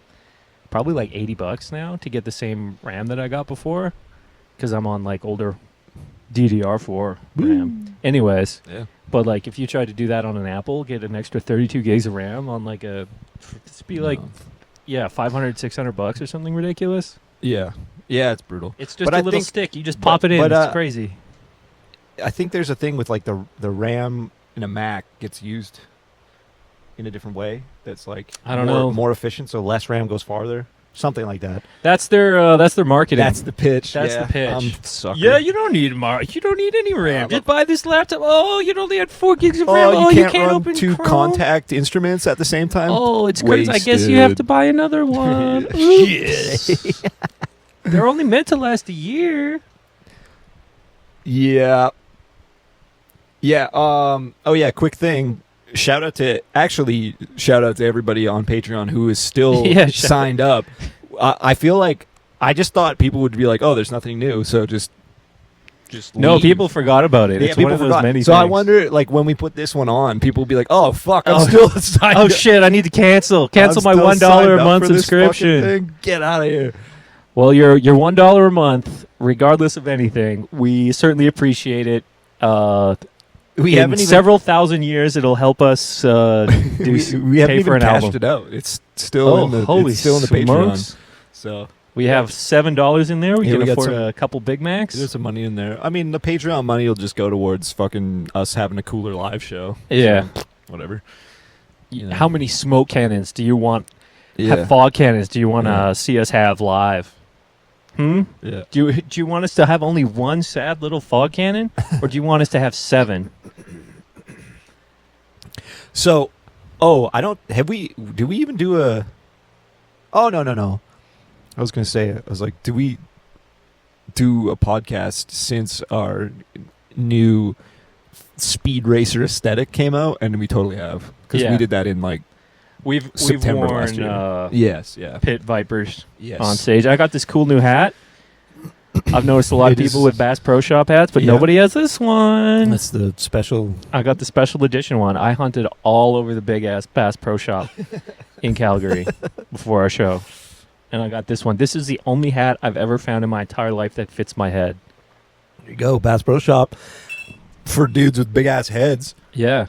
probably like $80 now to get the same RAM that I got before, because I'm on like older DDR4 RAM. Anyways, Yeah. but like if you tried to do that on an Apple, get an extra 32 gigs of RAM on like it'd be like, No. yeah, $500-$600 or something ridiculous. Yeah. Yeah, it's brutal. It's just But a I little think- stick. You just but- pop it in. but, It's crazy. I think there's a thing with like the RAM in a Mac gets used in a different way. That's like I don't know. more efficient, so less RAM goes farther. Something like that. That's their marketing. That's the pitch. That's yeah. the pitch. I'm a sucker. Yeah, you don't need you don't need any RAM. Just buy this laptop. Oh, you only had 4 gigs of Oh, RAM. you Oh, can't run open 2 Chrome. contact instruments at the same time. Oh, it's crazy. I guess you have Wasted. to buy another one. Oops. They're only meant to last a year. Yeah. Yeah. Oh yeah. Quick thing. Shout out to everybody on Patreon who is still Yeah, signed up. I feel like I just thought people would be like, "Oh, there's nothing new," so just No, leave. people forgot about it. Yeah, It's people one of those forgot. many so I things. wonder, like, when we put this one on, people will be like, "Oh fuck, I'm Oh. still signed Oh up. shit! I need to cancel I'm my still $1 signed a up month for this fucking subscription." thing. Get out of here." Well, your $1 a month, regardless of anything, we certainly appreciate it. We in haven't even several thousand years, it'll help us we haven't pay for even an cashed album. it out. It's still Oh, in the holy it's still in the smokes. Patreon. So We have $7 in there. We Yeah, can we got afford some- a couple Big Macs. there's some money in there. I mean, the Patreon money will just go towards fucking us having a cooler live show. Yeah. So, whatever. You know. How many smoke cannons do you want? Yeah. Fog cannons do you want to Yeah. see us have live? Hmm? Yeah. Do you want us to have only one sad little fog cannon, or do you want us to have 7? So, I don't. Have we? Do we even do a? Oh no. I was gonna say. I was like, do we do a podcast since our new Speed Racer aesthetic came out? And we totally have, because Yeah. we did that in like We've September worn last year. Yes. Yeah. Pit Vipers Yes. on stage. I got this cool new hat. I've noticed a lot of It is- people with Bass Pro Shop hats, but Yeah. nobody has this one. That's the special. I got the special edition one. I hunted all over the big ass Bass Pro Shop in Calgary before our show. And I got this one. This is the only hat I've ever found in my entire life that fits my head. There you go, Bass Pro Shop for dudes with big ass heads. Yeah.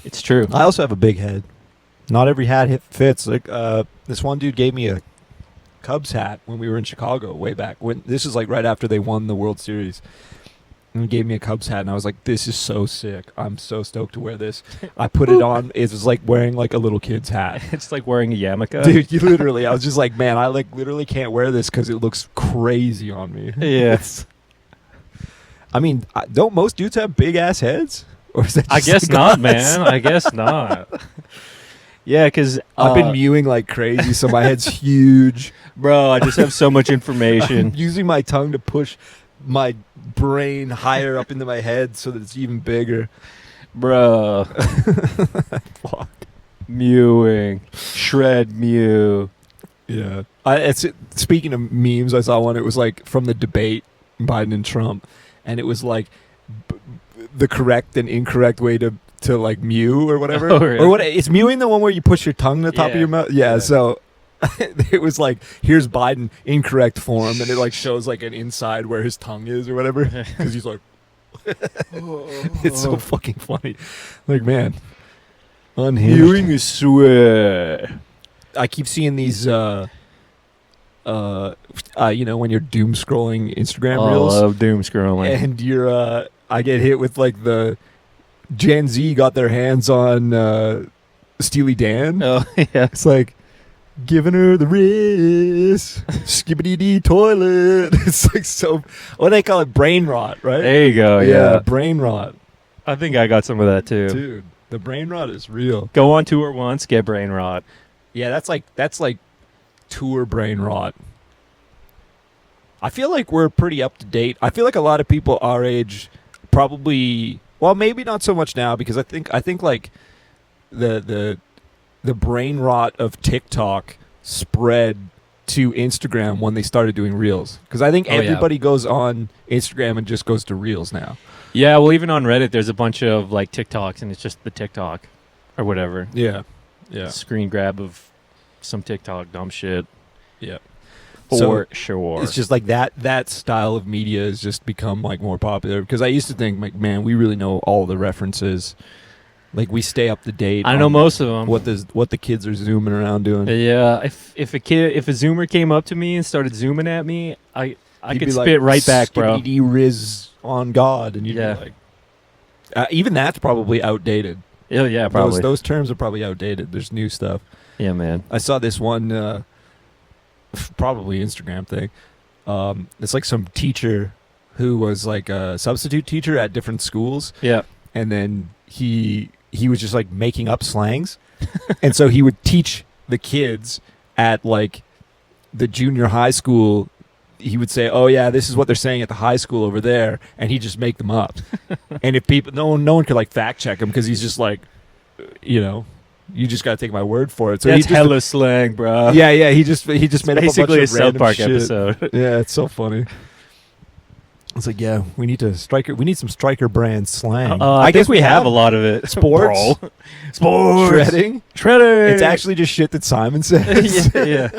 It's true. I also have a big head. Not every hat fits. Like this one dude gave me a Cubs hat when we were in Chicago way back. When this is like right after they won the World Series. And he gave me a Cubs hat, and I was like, "This is so sick! I'm so stoked to wear this." I put it on. It was like wearing like a little kid's hat, It's like wearing a yarmulke. dude. You literally, I was just like, "Man, I like literally can't wear this because it looks crazy on me." Yeah. I mean, don't most dudes have big ass heads? Or is that I just guess like not, us? man. I guess not. Yeah, because I've been mewing like crazy, so my head's huge. bro, I just have so much I'm information. using my tongue to push my brain higher up into my head so that it's even bigger. Bro. Fuck. Mewing. Shred mew. Yeah. Speaking of memes, I saw one. It was like from the debate, Biden and Trump, and it was like the correct and incorrect way to like mew or whatever. Oh, really? Or what? Is mewing the one where you push your tongue to the top of Yeah. your mouth? Yeah. Yeah. So it was like, here's Biden incorrect form, and it like shows like an inside where his tongue is or whatever, because he's like, it's so fucking funny. Like, man, unhinged. Mewing is swear. I keep seeing these, when you're doom scrolling Instagram I reels, love doom scrolling. and you're, I get hit with like the Gen Z got their hands on Steely Dan. Oh, yeah. It's like giving her the wrist, skibbity dee toilet. It's like so. What do they call it? Brain rot, right? There you go, yeah. brain rot, I think I got some of that, too. dude. The brain rot is real. Go on tour once, get brain rot. Yeah, that's like tour brain rot. I feel like we're pretty up to date. I feel like a lot of people our age probably, well, maybe not so much now, because I think like the brain rot of TikTok spread to Instagram when they started doing reels, because I think Oh, yeah. everybody goes on Instagram and just goes to reels now. Yeah, well, even on Reddit, there's a bunch of, like, TikToks, and it's just the TikTok or whatever. Yeah. Screen grab of some TikTok dumb shit. Yeah. For So, sure. It's just like that style of media has just become like more popular, because I used to think like, man, we really know all the references, like we stay up to date. I know on most of them. what the kids are zooming around doing. Yeah, if a zoomer came up to me and started zooming at me, I He'd could be spit like, right back, bro. "Skibbity riz on God," and you'd Yeah. be like, even that's probably outdated. Yeah, probably. Those terms are probably outdated. There's new stuff. Yeah, man. I saw this one, probably Instagram thing. It's like some teacher who was like a substitute teacher at different schools, Yeah. and then he was just like making up slangs, and so he would teach the kids at like the junior high school. He would say, "Oh yeah, this is what they're saying at the high school over there," and he'd just make them up. And if people, no one could like fact check him, because he's just like, you just gotta take my word for it. So That's he just, hella slang, bro. yeah, he just made up a bunch Basically of a South random Park shit. episode. Yeah, it's so funny. It's like, yeah, we need some Striker brand slang. I guess we have a lot of it. Sports? Bro. Sports. Shredding. Shredding. It's actually just shit that Simon says. yeah.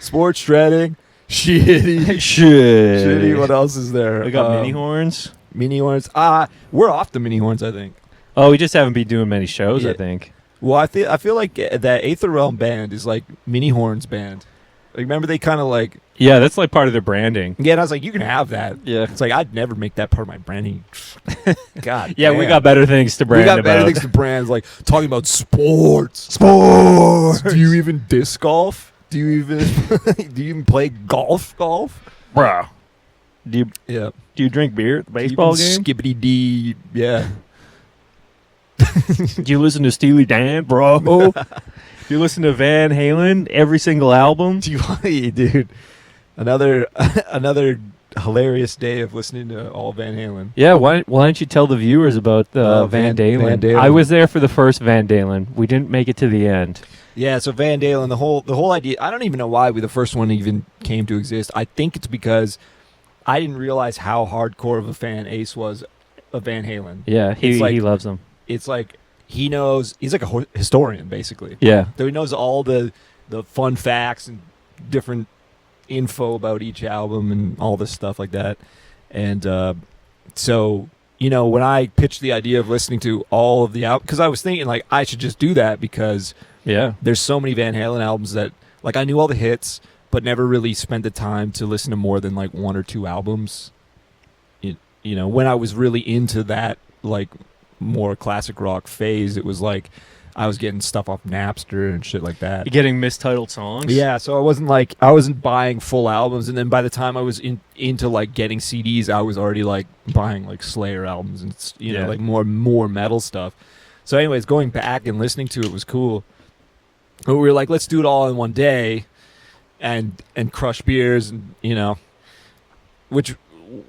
Sports shredding. Shitty. Shit. Shitty. What else is there? We got mini horns. Mini horns. We're off the mini horns, I think. Oh, we just haven't been doing many shows, Yeah. I think. Well, I feel like that Aether Realm band is like Mini Horns band. Like, remember they kind of like, Yeah, that's like part of their branding. yeah, and I was like, you can have that. Yeah. It's like, I'd never make that part of my branding. God. Yeah, we damn. got better things to brand We got about. better things to brand, like talking about sports. Do you even disc golf? Do you even play golf? Bro, do Yeah. you drink beer at the baseball game? Skibbity D. Yeah. Do you listen to Steely Dan, bro? Do you listen to Van Halen, every single album? Do you, dude? Another hilarious day of listening to all Van Halen. Yeah, why don't you tell the viewers about Van Dalen? Van Dalen. I was there for the first Van Dalen. We didn't make it to the end. Yeah, so Van Dalen, the whole idea. I don't even know why the first one even came to exist. I think it's because I didn't realize how hardcore of a fan Ace was of Van Halen. Yeah, It's like- he loves them. It's like he knows. He's like a historian, basically. Yeah. So he knows all the fun facts and different info about each album and all this stuff like that. And so, when I pitched the idea of listening to all of the albums, because I was thinking, like, I should just do that because Yeah. there's so many Van Halen albums that, like, I knew all the hits, but never really spent the time to listen to more than, like, one or two albums. When I was really into that, like, more classic rock phase, it was like I was getting stuff off Napster and shit like that. You're getting mistitled songs? Yeah, so I wasn't buying full albums, and then by the time I was into like getting CDs, I was already like buying like Slayer albums and Yeah. like more metal stuff. So anyways, going back and listening to it was cool. But we were like, let's do it all in one day and crush beers and which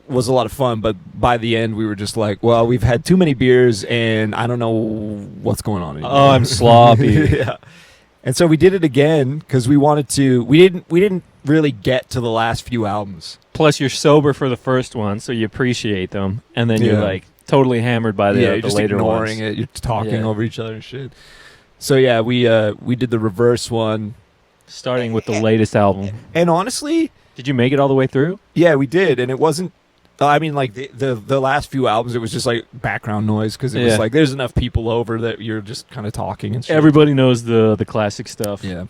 was a lot of fun, but by the end we were just like, well, we've had too many beers and I don't know what's going on anymore. Oh, I'm sloppy. Yeah. And so we did it again because we wanted to. We didn't really get to the last few albums. Plus, you're sober for the first one, so you appreciate them, and then you're Yeah. like totally hammered by You're the just later ignoring ones. it. You're talking Yeah. over each other and shit. So yeah, we did the reverse one, Starting with the latest album. and honestly, Did you make it all the way through? yeah, we did, and it wasn't. I mean, like the last few albums, it was just like background noise because it Yeah. was like there's enough people over that you're just kind of talking and shit. Everybody knows the classic stuff. Yeah.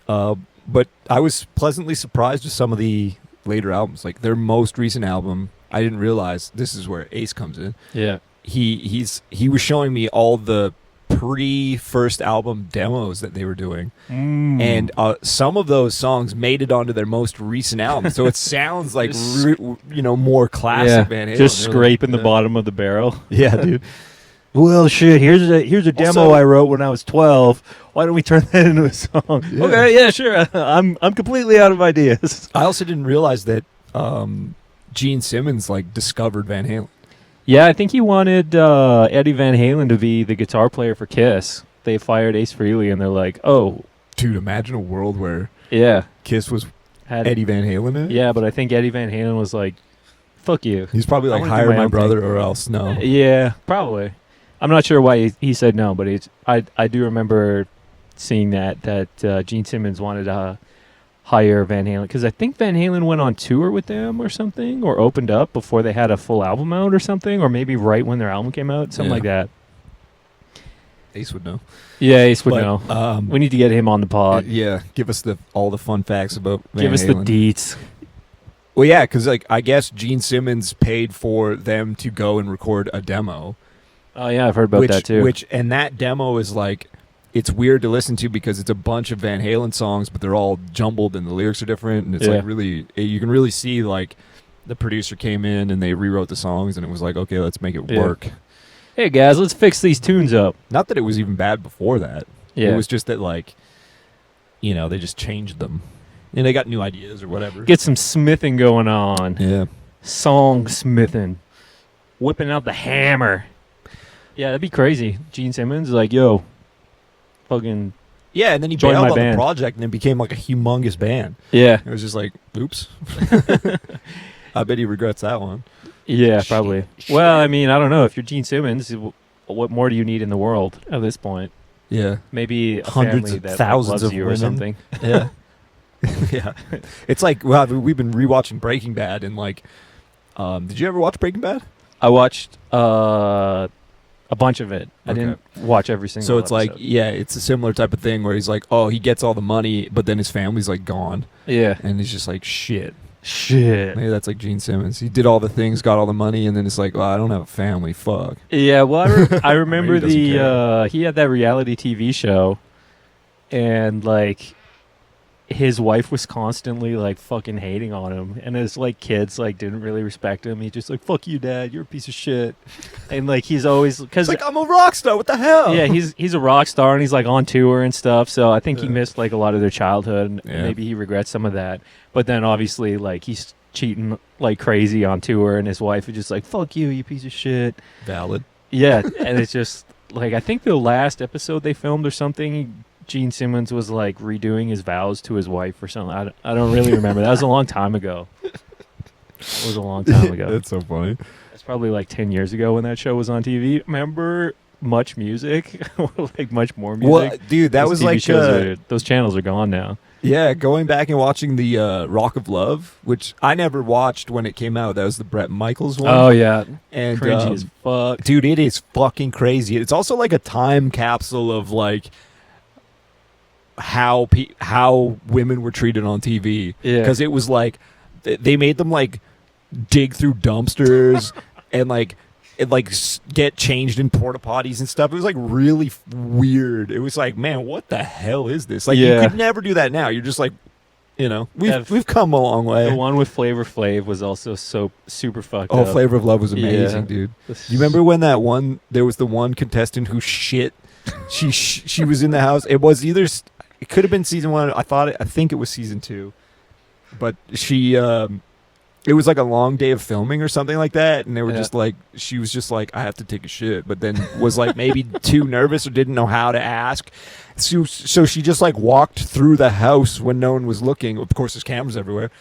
But I was pleasantly surprised with some of the later albums. Like their most recent album, I didn't realize this is where Ace comes in. Yeah. He was showing me all the pre-first album demos that they were doing, and some of those songs made it onto their most recent album. So it sounds like more classic Van Halen. Just really. scraping the Yeah. bottom of the barrel. Yeah, dude. Well, shit. Here's a demo Also- I wrote when I was 12. Why don't we turn that into a song? Yeah. Okay, yeah, sure. I'm completely out of ideas. I also didn't realize that Gene Simmons like discovered Van Halen. Yeah, I think he wanted Eddie Van Halen to be the guitar player for Kiss. They fired Ace Frehley, and they're like, "Oh, Dude, imagine a world where yeah." Kiss was Had Eddie Van Halen in it. Yeah, but I think Eddie Van Halen was like, "Fuck you." He's probably I like, wanna do hire my my own brother thing. or else no. Yeah, probably. I'm not sure why he said no, but I do remember seeing that Gene Simmons wanted to hire Van Halen because I think Van Halen went on tour with them or something, or opened up before they had a full album out or something, or maybe right when their album came out, something Yeah. like that. Ace would know. Yeah, Ace would But, know. We need to get him on the pod. yeah, give us all the fun facts about Van Give us the Halen. deets. Well, yeah, because like I guess Gene Simmons paid for them to go and record a demo. Oh yeah, I've heard about that too. And that demo is like, it's weird to listen to because it's a bunch of Van Halen songs, but they're all jumbled and the lyrics are different, and it's Yeah. like really, you can really see like the producer came in and they rewrote the songs, and it was like, okay, let's make it Yeah. work. Hey guys, let's fix these tunes up. Not that it was even bad before that. Yeah, It was just that like, they just changed them, and they got new ideas or whatever. get some smithing going on. Yeah. Song smithing, whipping out the hammer. Yeah, that'd be crazy. Gene Simmons is like, yo, fucking Yeah, and then he Join bailed my on the band. project and it became like a humongous band. yeah, It was just like, oops. I bet he regrets that one. yeah, Shit. probably. Well, I mean, I don't know. If you're Gene Simmons, what more do you need in the world at this point? Yeah. Maybe a Hundreds family of that thousands loves of you or women. something. Yeah. Yeah. It's like, well, we've been rewatching Breaking Bad, and like Did you ever watch Breaking Bad? I watched a bunch of it. I Okay. didn't watch every single. So it's like, episode. yeah, it's a similar type of thing where he's like, oh, he gets all the money, but then his family's like gone, yeah, and he's just like, shit. shit. Maybe that's like Gene Simmons. He did all the things, got all the money, and then it's like, well, I don't have a family. Fuck. Yeah, well, I remember Maybe he doesn't he had that reality TV show, and like his wife was constantly like fucking hating on him, and his like kids like didn't really respect him. He's just like, "Fuck you, dad, you're a piece of shit," and like he's always because It's like, I'm a rock star. What the hell? yeah, he's a rock star and he's like on tour and stuff. So I think he Yeah. missed like a lot of their childhood, and Yeah. maybe he regrets some of that. But then obviously like he's cheating like crazy on tour, and his wife is just like, "Fuck you, you piece of shit." Valid. Yeah, and it's just like I think the last episode they filmed or something, Gene Simmons was like redoing his vows to his wife or something. I don't really remember. That was a long time ago. That was a long time ago. That's so funny. That's probably like 10 years ago when that show was on TV. Remember Much Music? Like Much More Music? Well, dude, that Those was TV like, shows those channels are gone now. yeah, going back and watching the Rock of Love, which I never watched when it came out. That was the Bret Michaels one. Oh yeah, and cringy as fuck. dude, it is fucking crazy. It's also like a time capsule of like how women were treated on TV. Yeah. Because it was like they made them like dig through dumpsters and like get changed in porta potties and stuff. It was like really weird. It was like, man, what the hell is this? Like, Yeah. you could never do that now. You're just like, you know, Yeah. we've come a long way. The one with Flavor Flav was also so super fucked Oh, up. Flavor of Love was amazing, Yeah. dude. You remember when there was the one contestant who shit? She was in the house. It was either it could have been season 1. I think it was season 2. But she it was like a long day of filming or something like that, and they were Yeah. just like, she was just like, I have to take a shit, but then was like maybe too nervous or didn't know how to ask. So she just like walked through the house when no one was looking. Of course, there's cameras everywhere.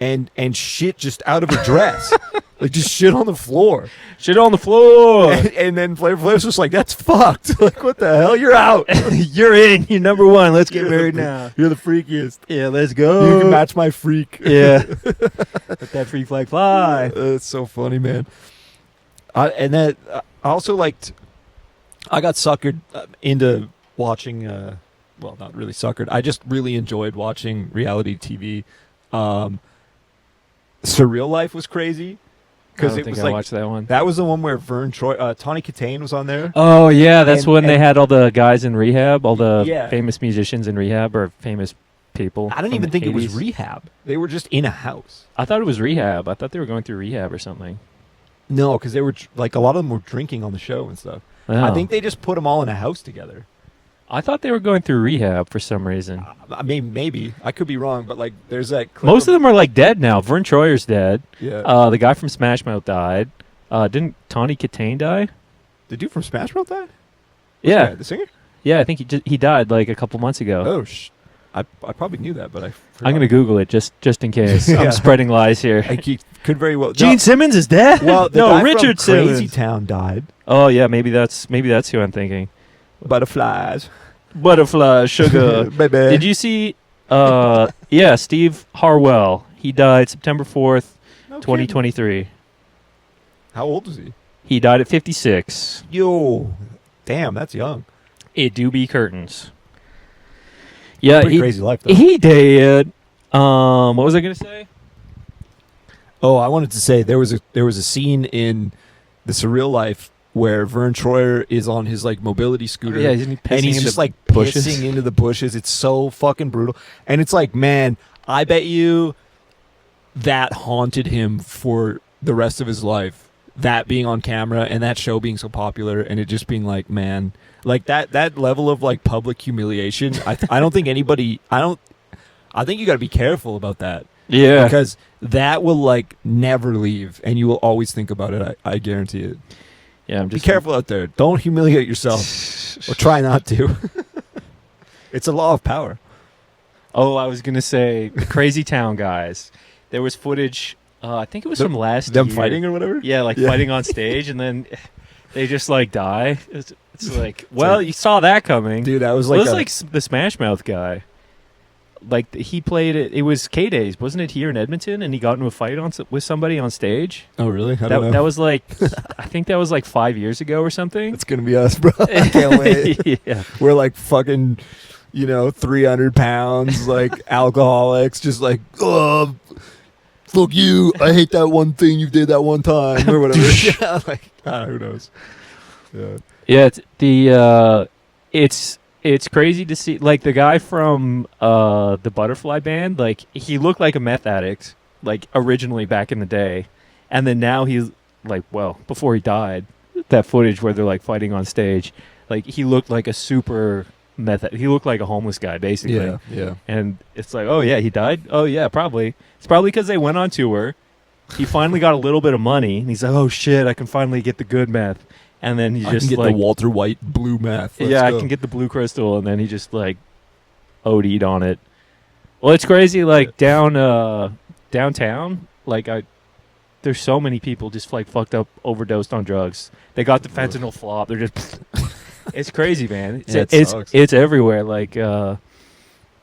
And shit just out of her dress. Like just shit on the floor. Shit on the floor. And then Flavor Flav's just like, that's fucked. Like, what the hell? You're out. You're in. You're number one. Let's get married now. You're the freakiest. Yeah, let's go. You can match my freak. Yeah. Let that freak flag fly. It's so funny, man. And then I also liked, I got suckered into watching, well, not really suckered. I just really enjoyed watching reality TV. Surreal Life was crazy. I don't Because it think was I like, watched that one. that was the one where Vern Troy, Tawny Katane was on there. Oh yeah, that's And- when they and- had all the guys in rehab, all the Yeah. famous musicians in rehab or famous people. I don't from even the think it 80s. was rehab. They were just in a house. I thought it was rehab. I thought they were going through rehab or something. No, because they were like, a lot of them were drinking on the show and stuff. I Oh. think they just put them all in a house together. I thought they were going through rehab for some reason. I mean, maybe I could be wrong, but like, there's that. Clip Most of them are like dead now. Vern Troyer's dead. yeah. The guy from Smash Mouth died. Didn't Tawny Katane die? The dude from Smash Mouth died? Yeah, The singer? yeah. I think he died like a couple months ago. Oh, I probably knew that, but I. I'm gonna Google it just in case. Yeah. I'm spreading lies here. Could very well. Gene Simmons is dead. Well, the no, guy Richard from Crazy Simmons. Town died. Oh yeah, maybe that's who I'm thinking. Butterflies, Butterfly Sugar. baby. Did you see? Yeah, Steve Harwell. He died September 4th, No kidding. 2023. How old was he? He died at 56. Yo, damn, that's young. It do be curtains. Yeah, Pretty crazy life though. he did. What was I gonna say? Oh, I wanted to say there was a scene in The Surreal Life where Vern Troyer is on his like mobility scooter. Yeah, isn't he pissing and he's into just like bushes? pissing into the bushes. It's so fucking brutal. And it's like, man, I bet you that haunted him for the rest of his life. That being on camera and that show being so popular and it just being like, man, like that level of like public humiliation. I don't think anybody. I think you got to be careful about that. Yeah. Because that will like never leave, and you will always think about it. I guarantee it. Yeah, I'm Be just careful out there. Don't humiliate yourself, or try not to. It's a law of power. Oh, I was gonna say Crazy Town guys. There was footage. I think it was from last Them year. fighting or whatever. Yeah, like Yeah. fighting on stage, and then they just like die. It's like, well, you saw that coming. Dude, that was Well, like, it was like the Smash Mouth guy. like he played it. It was K-Days, wasn't it, here in Edmonton? And he got into a fight with somebody on stage. Oh, really? I don't know. That was like, I think that was like 5 years ago or something. It's gonna be us, bro. I can't wait. Yeah. We're like fucking, 300 pounds, like alcoholics, just like, oh, fuck you. I hate that one thing you did that one time or whatever. Yeah, like, who knows? Yeah. Yeah, it's crazy to see, like, the guy from the Butterfly Band, like, he looked like a meth addict, like, originally back in the day, and then now he's like, well, before he died, that footage where they're like fighting on stage, like, he looked like a super he looked like a homeless guy, basically. Yeah. And it's like, oh yeah, he died. Oh yeah, probably. It's probably because they went on tour. He finally got a little bit of money, and he's like, oh shit, I can finally get the good meth. And then he I just can get like, the Walter White blue meth. Let's I go. can get the blue crystal, and then he just like OD'd on it. Well, it's crazy. Like downtown, like there's so many people just like fucked up, overdosed on drugs. They got the fentanyl flop. They're just, it's crazy, man. It's everywhere. Like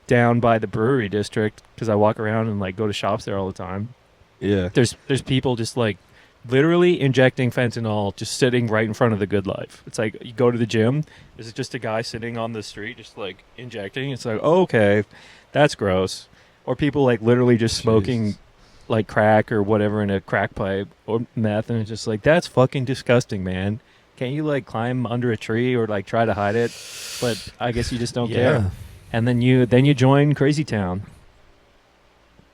down by the brewery district, because I walk around and like go to shops there all the time. Yeah. There's people just like literally injecting fentanyl, just sitting right in front of the Good Life. It's like you go to the gym, there's just a guy sitting on the street just like injecting. It's like, oh, okay, that's gross. Or people like literally just smoking like crack or whatever in a crack pipe or meth, and it's just like, that's fucking disgusting, man. Can't you like climb under a tree or like try to hide it? But I guess you just don't care. And then you join Crazy Town.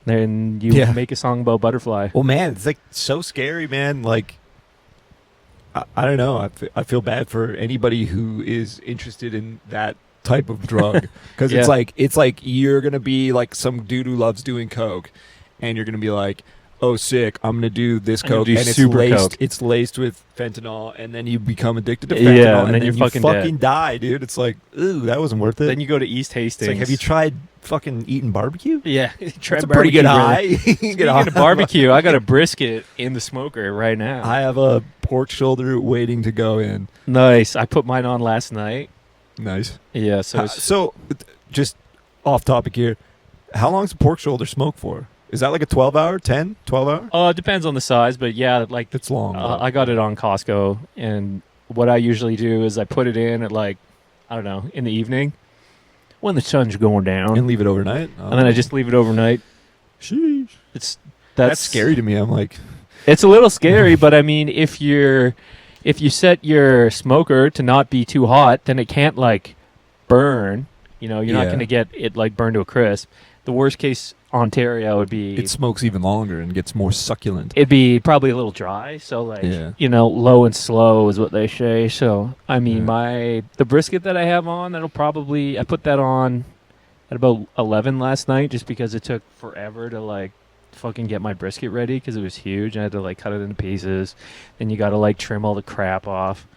Then you make a song about Butterfly. Well, man, it's like so scary, man. Like, I don't know. I feel bad for anybody who is interested in that type of drug, because it's like you're gonna be like some dude who loves doing coke, and you're gonna be like, oh, sick, I'm gonna do this coke, and it's laced with fentanyl, and then you become addicted to fentanyl, and then you fucking die, dude. It's like, ooh, that wasn't worth it. Then you go to East Hastings. It's like, have you tried fucking eating barbecue? Yeah, it's a pretty good high. Speaking of barbecue, I got a brisket in the smoker right now. I have a pork shoulder waiting to go in. Nice. I put mine on last night. Nice. Yeah. So just off topic here, how long's a pork shoulder smoke for? Is that like a 12-hour, 10, 12-hour? It depends on the size, but yeah, like it's long. I got it on Costco, and what I usually do is I put it in at like, I don't know, in the evening when the sun's going down, and leave it overnight. And then I just leave it overnight. Sheesh. That's scary to me. I'm like, it's a little scary, but I mean, if you set your smoker to not be too hot, then it can't like burn. You know, you're not going to get it like burned to a crisp. The worst case Ontario would be it smokes even longer and gets more succulent. It'd be probably a little dry, so like low and slow is what they say. So I mean, the brisket that I have on, I put that on at about 11 last night, just because it took forever to like fucking get my brisket ready, because it was huge. I had to like cut it into pieces, and you got to like trim all the crap off.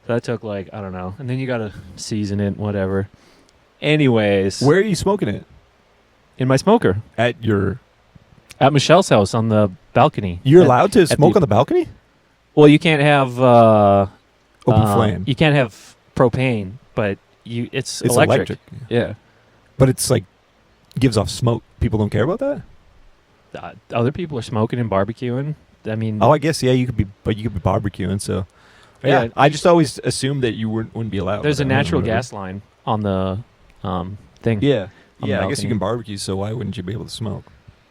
So that took like, I don't know, and then you got to season it, whatever. Anyways, where are you smoking it? In my smoker. At Michelle's house on the balcony. You're allowed to smoke on the balcony? Well, you can't have open flame. You can't have propane, but it's electric. Yeah. But it's like gives off smoke. People don't care about that? Other people are smoking and barbecuing. I mean, I guess you could be barbecuing, so yeah. I just always assumed that you wouldn't be allowed. There's a natural gas line on the thing. Yeah. Yeah, I guess you can barbecue, so why wouldn't you be able to smoke?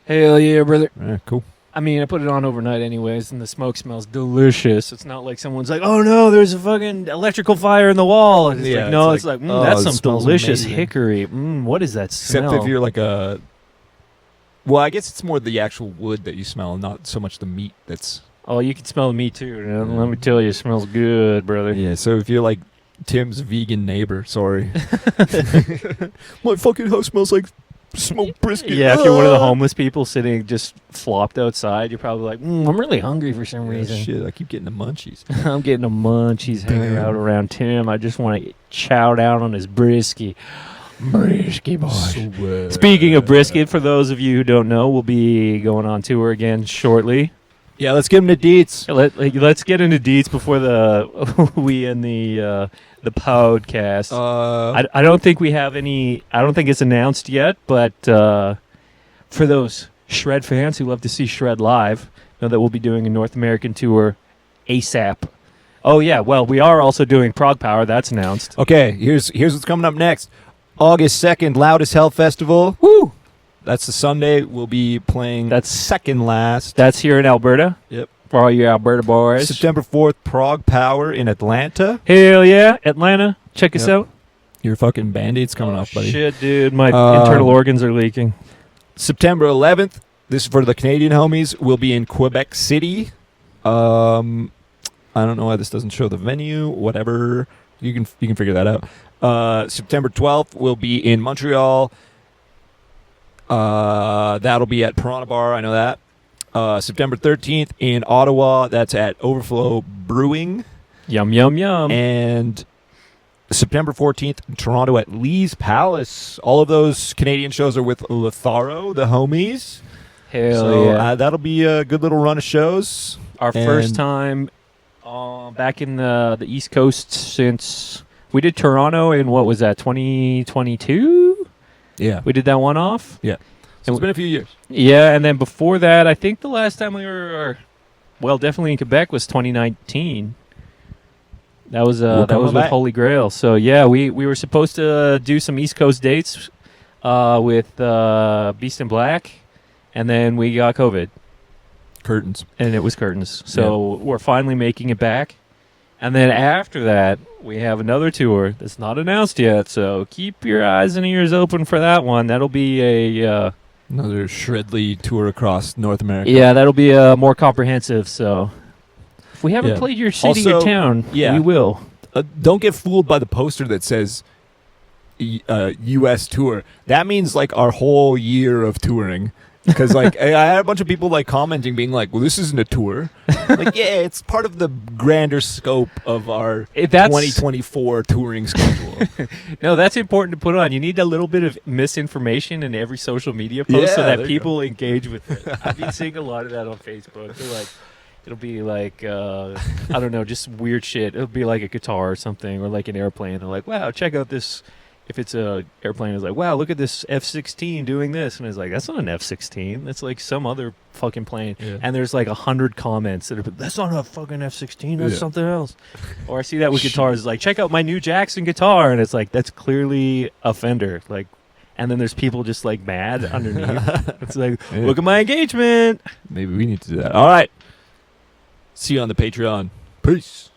Hell yeah, brother. Cool. I mean, I put it on overnight anyways, and the smoke smells delicious. It's not like someone's like, oh no, there's a fucking electrical fire in the wall. It's like, no, it's like that's some delicious hickory. What is that smell? Except if you're like a... Well, I guess it's more the actual wood that you smell, not so much the meat that's... Oh, you can smell the meat too. Let me tell you, it smells good, brother. Yeah, so if you're like Tim's vegan neighbor, sorry. My fucking house smells like smoked brisket. Yeah, if you're one of the homeless people sitting just flopped outside, you're probably like, I'm really hungry for some reason. Shit, I keep getting the munchies. I'm getting the munchies hanging out around Tim. I just want to chow down on his brisket. Brisket, boy. Speaking of brisket, for those of you who don't know, we'll be going on tour again shortly. Yeah, let's give him the deets. Let's get into deets before we end the podcast. I don't think we have any. I don't think it's announced yet, but for those Shred fans who love to see Shred live, know that we'll be doing a North American tour ASAP. Oh yeah, well we are also doing Prog Power. That's announced. Okay, here's what's coming up next. August 2nd, Loud as Hell Festival. Woo! That's the Sunday. We'll be playing. That's second last. That's here in Alberta. Yep. For all you Alberta boys. September 4th, Prog Power in Atlanta. Hell yeah, Atlanta. Check us Yep. out. Your fucking Band-Aid's coming off, buddy. Shit, dude, my internal organs are leaking. September 11th, this is for the Canadian homies, we'll be in Quebec City. I don't know why this doesn't show the venue. Whatever. You can figure that out. September 12th, we'll be in Montreal. That'll be at Piranha Bar. I know that. September 13th in Ottawa. That's at Overflow Brewing. Yum, yum, yum. And September 14th in Toronto at Lee's Palace. All of those Canadian shows are with Lotharo, the homies. Hell So yeah. that'll be a good little run of shows. Our and- first time back in the East Coast since we did Toronto in, what was that, 2022? Yeah. We did that one off? So it's been a few years. Yeah, and then before that, I think the last time we were, well, definitely in Quebec was 2019. That was We'll that come was with back. Holy Grail. So yeah, we were supposed to do some East Coast dates with Beast in Black, and then we got COVID, Curtains. and it was curtains. So we're finally making it back, and then after that, we have another tour that's not announced yet. So keep your eyes and ears open for that one. That'll be a Another Shredly tour across North America. yeah, that'll be more comprehensive. So if we haven't Yeah. played your city or Also, town, yeah. we will. Don't get fooled by the poster that says U.S. tour. That means like our whole year of touring. Because like I had a bunch of people like commenting, being like, "Well, this isn't a tour." Like, yeah, it's part of the grander scope of our That's 2024 touring schedule. No, that's important to put on. You need a little bit of misinformation in every social media post so Yeah, that there you people engage with it. I've been seeing a lot of that on Facebook. They're like, it'll be like, I don't know, just weird shit. It'll be like a guitar or something, or like an airplane. They're like, wow, check out this. If it's a airplane, it's like, wow, look at this F-16 doing this. And it's like, that's not an F-16. That's like some other fucking plane. Yeah. And there's like 100 comments that are, that's not a fucking F-16. That's Yeah. something else. Or I see that with guitars. It's like, check out my new Jackson guitar. And it's like, that's clearly a Fender. Like, and then there's people just like mad underneath. It's like, Yeah. look at my engagement. Maybe we need to do that. All right. See you on the Patreon. Peace.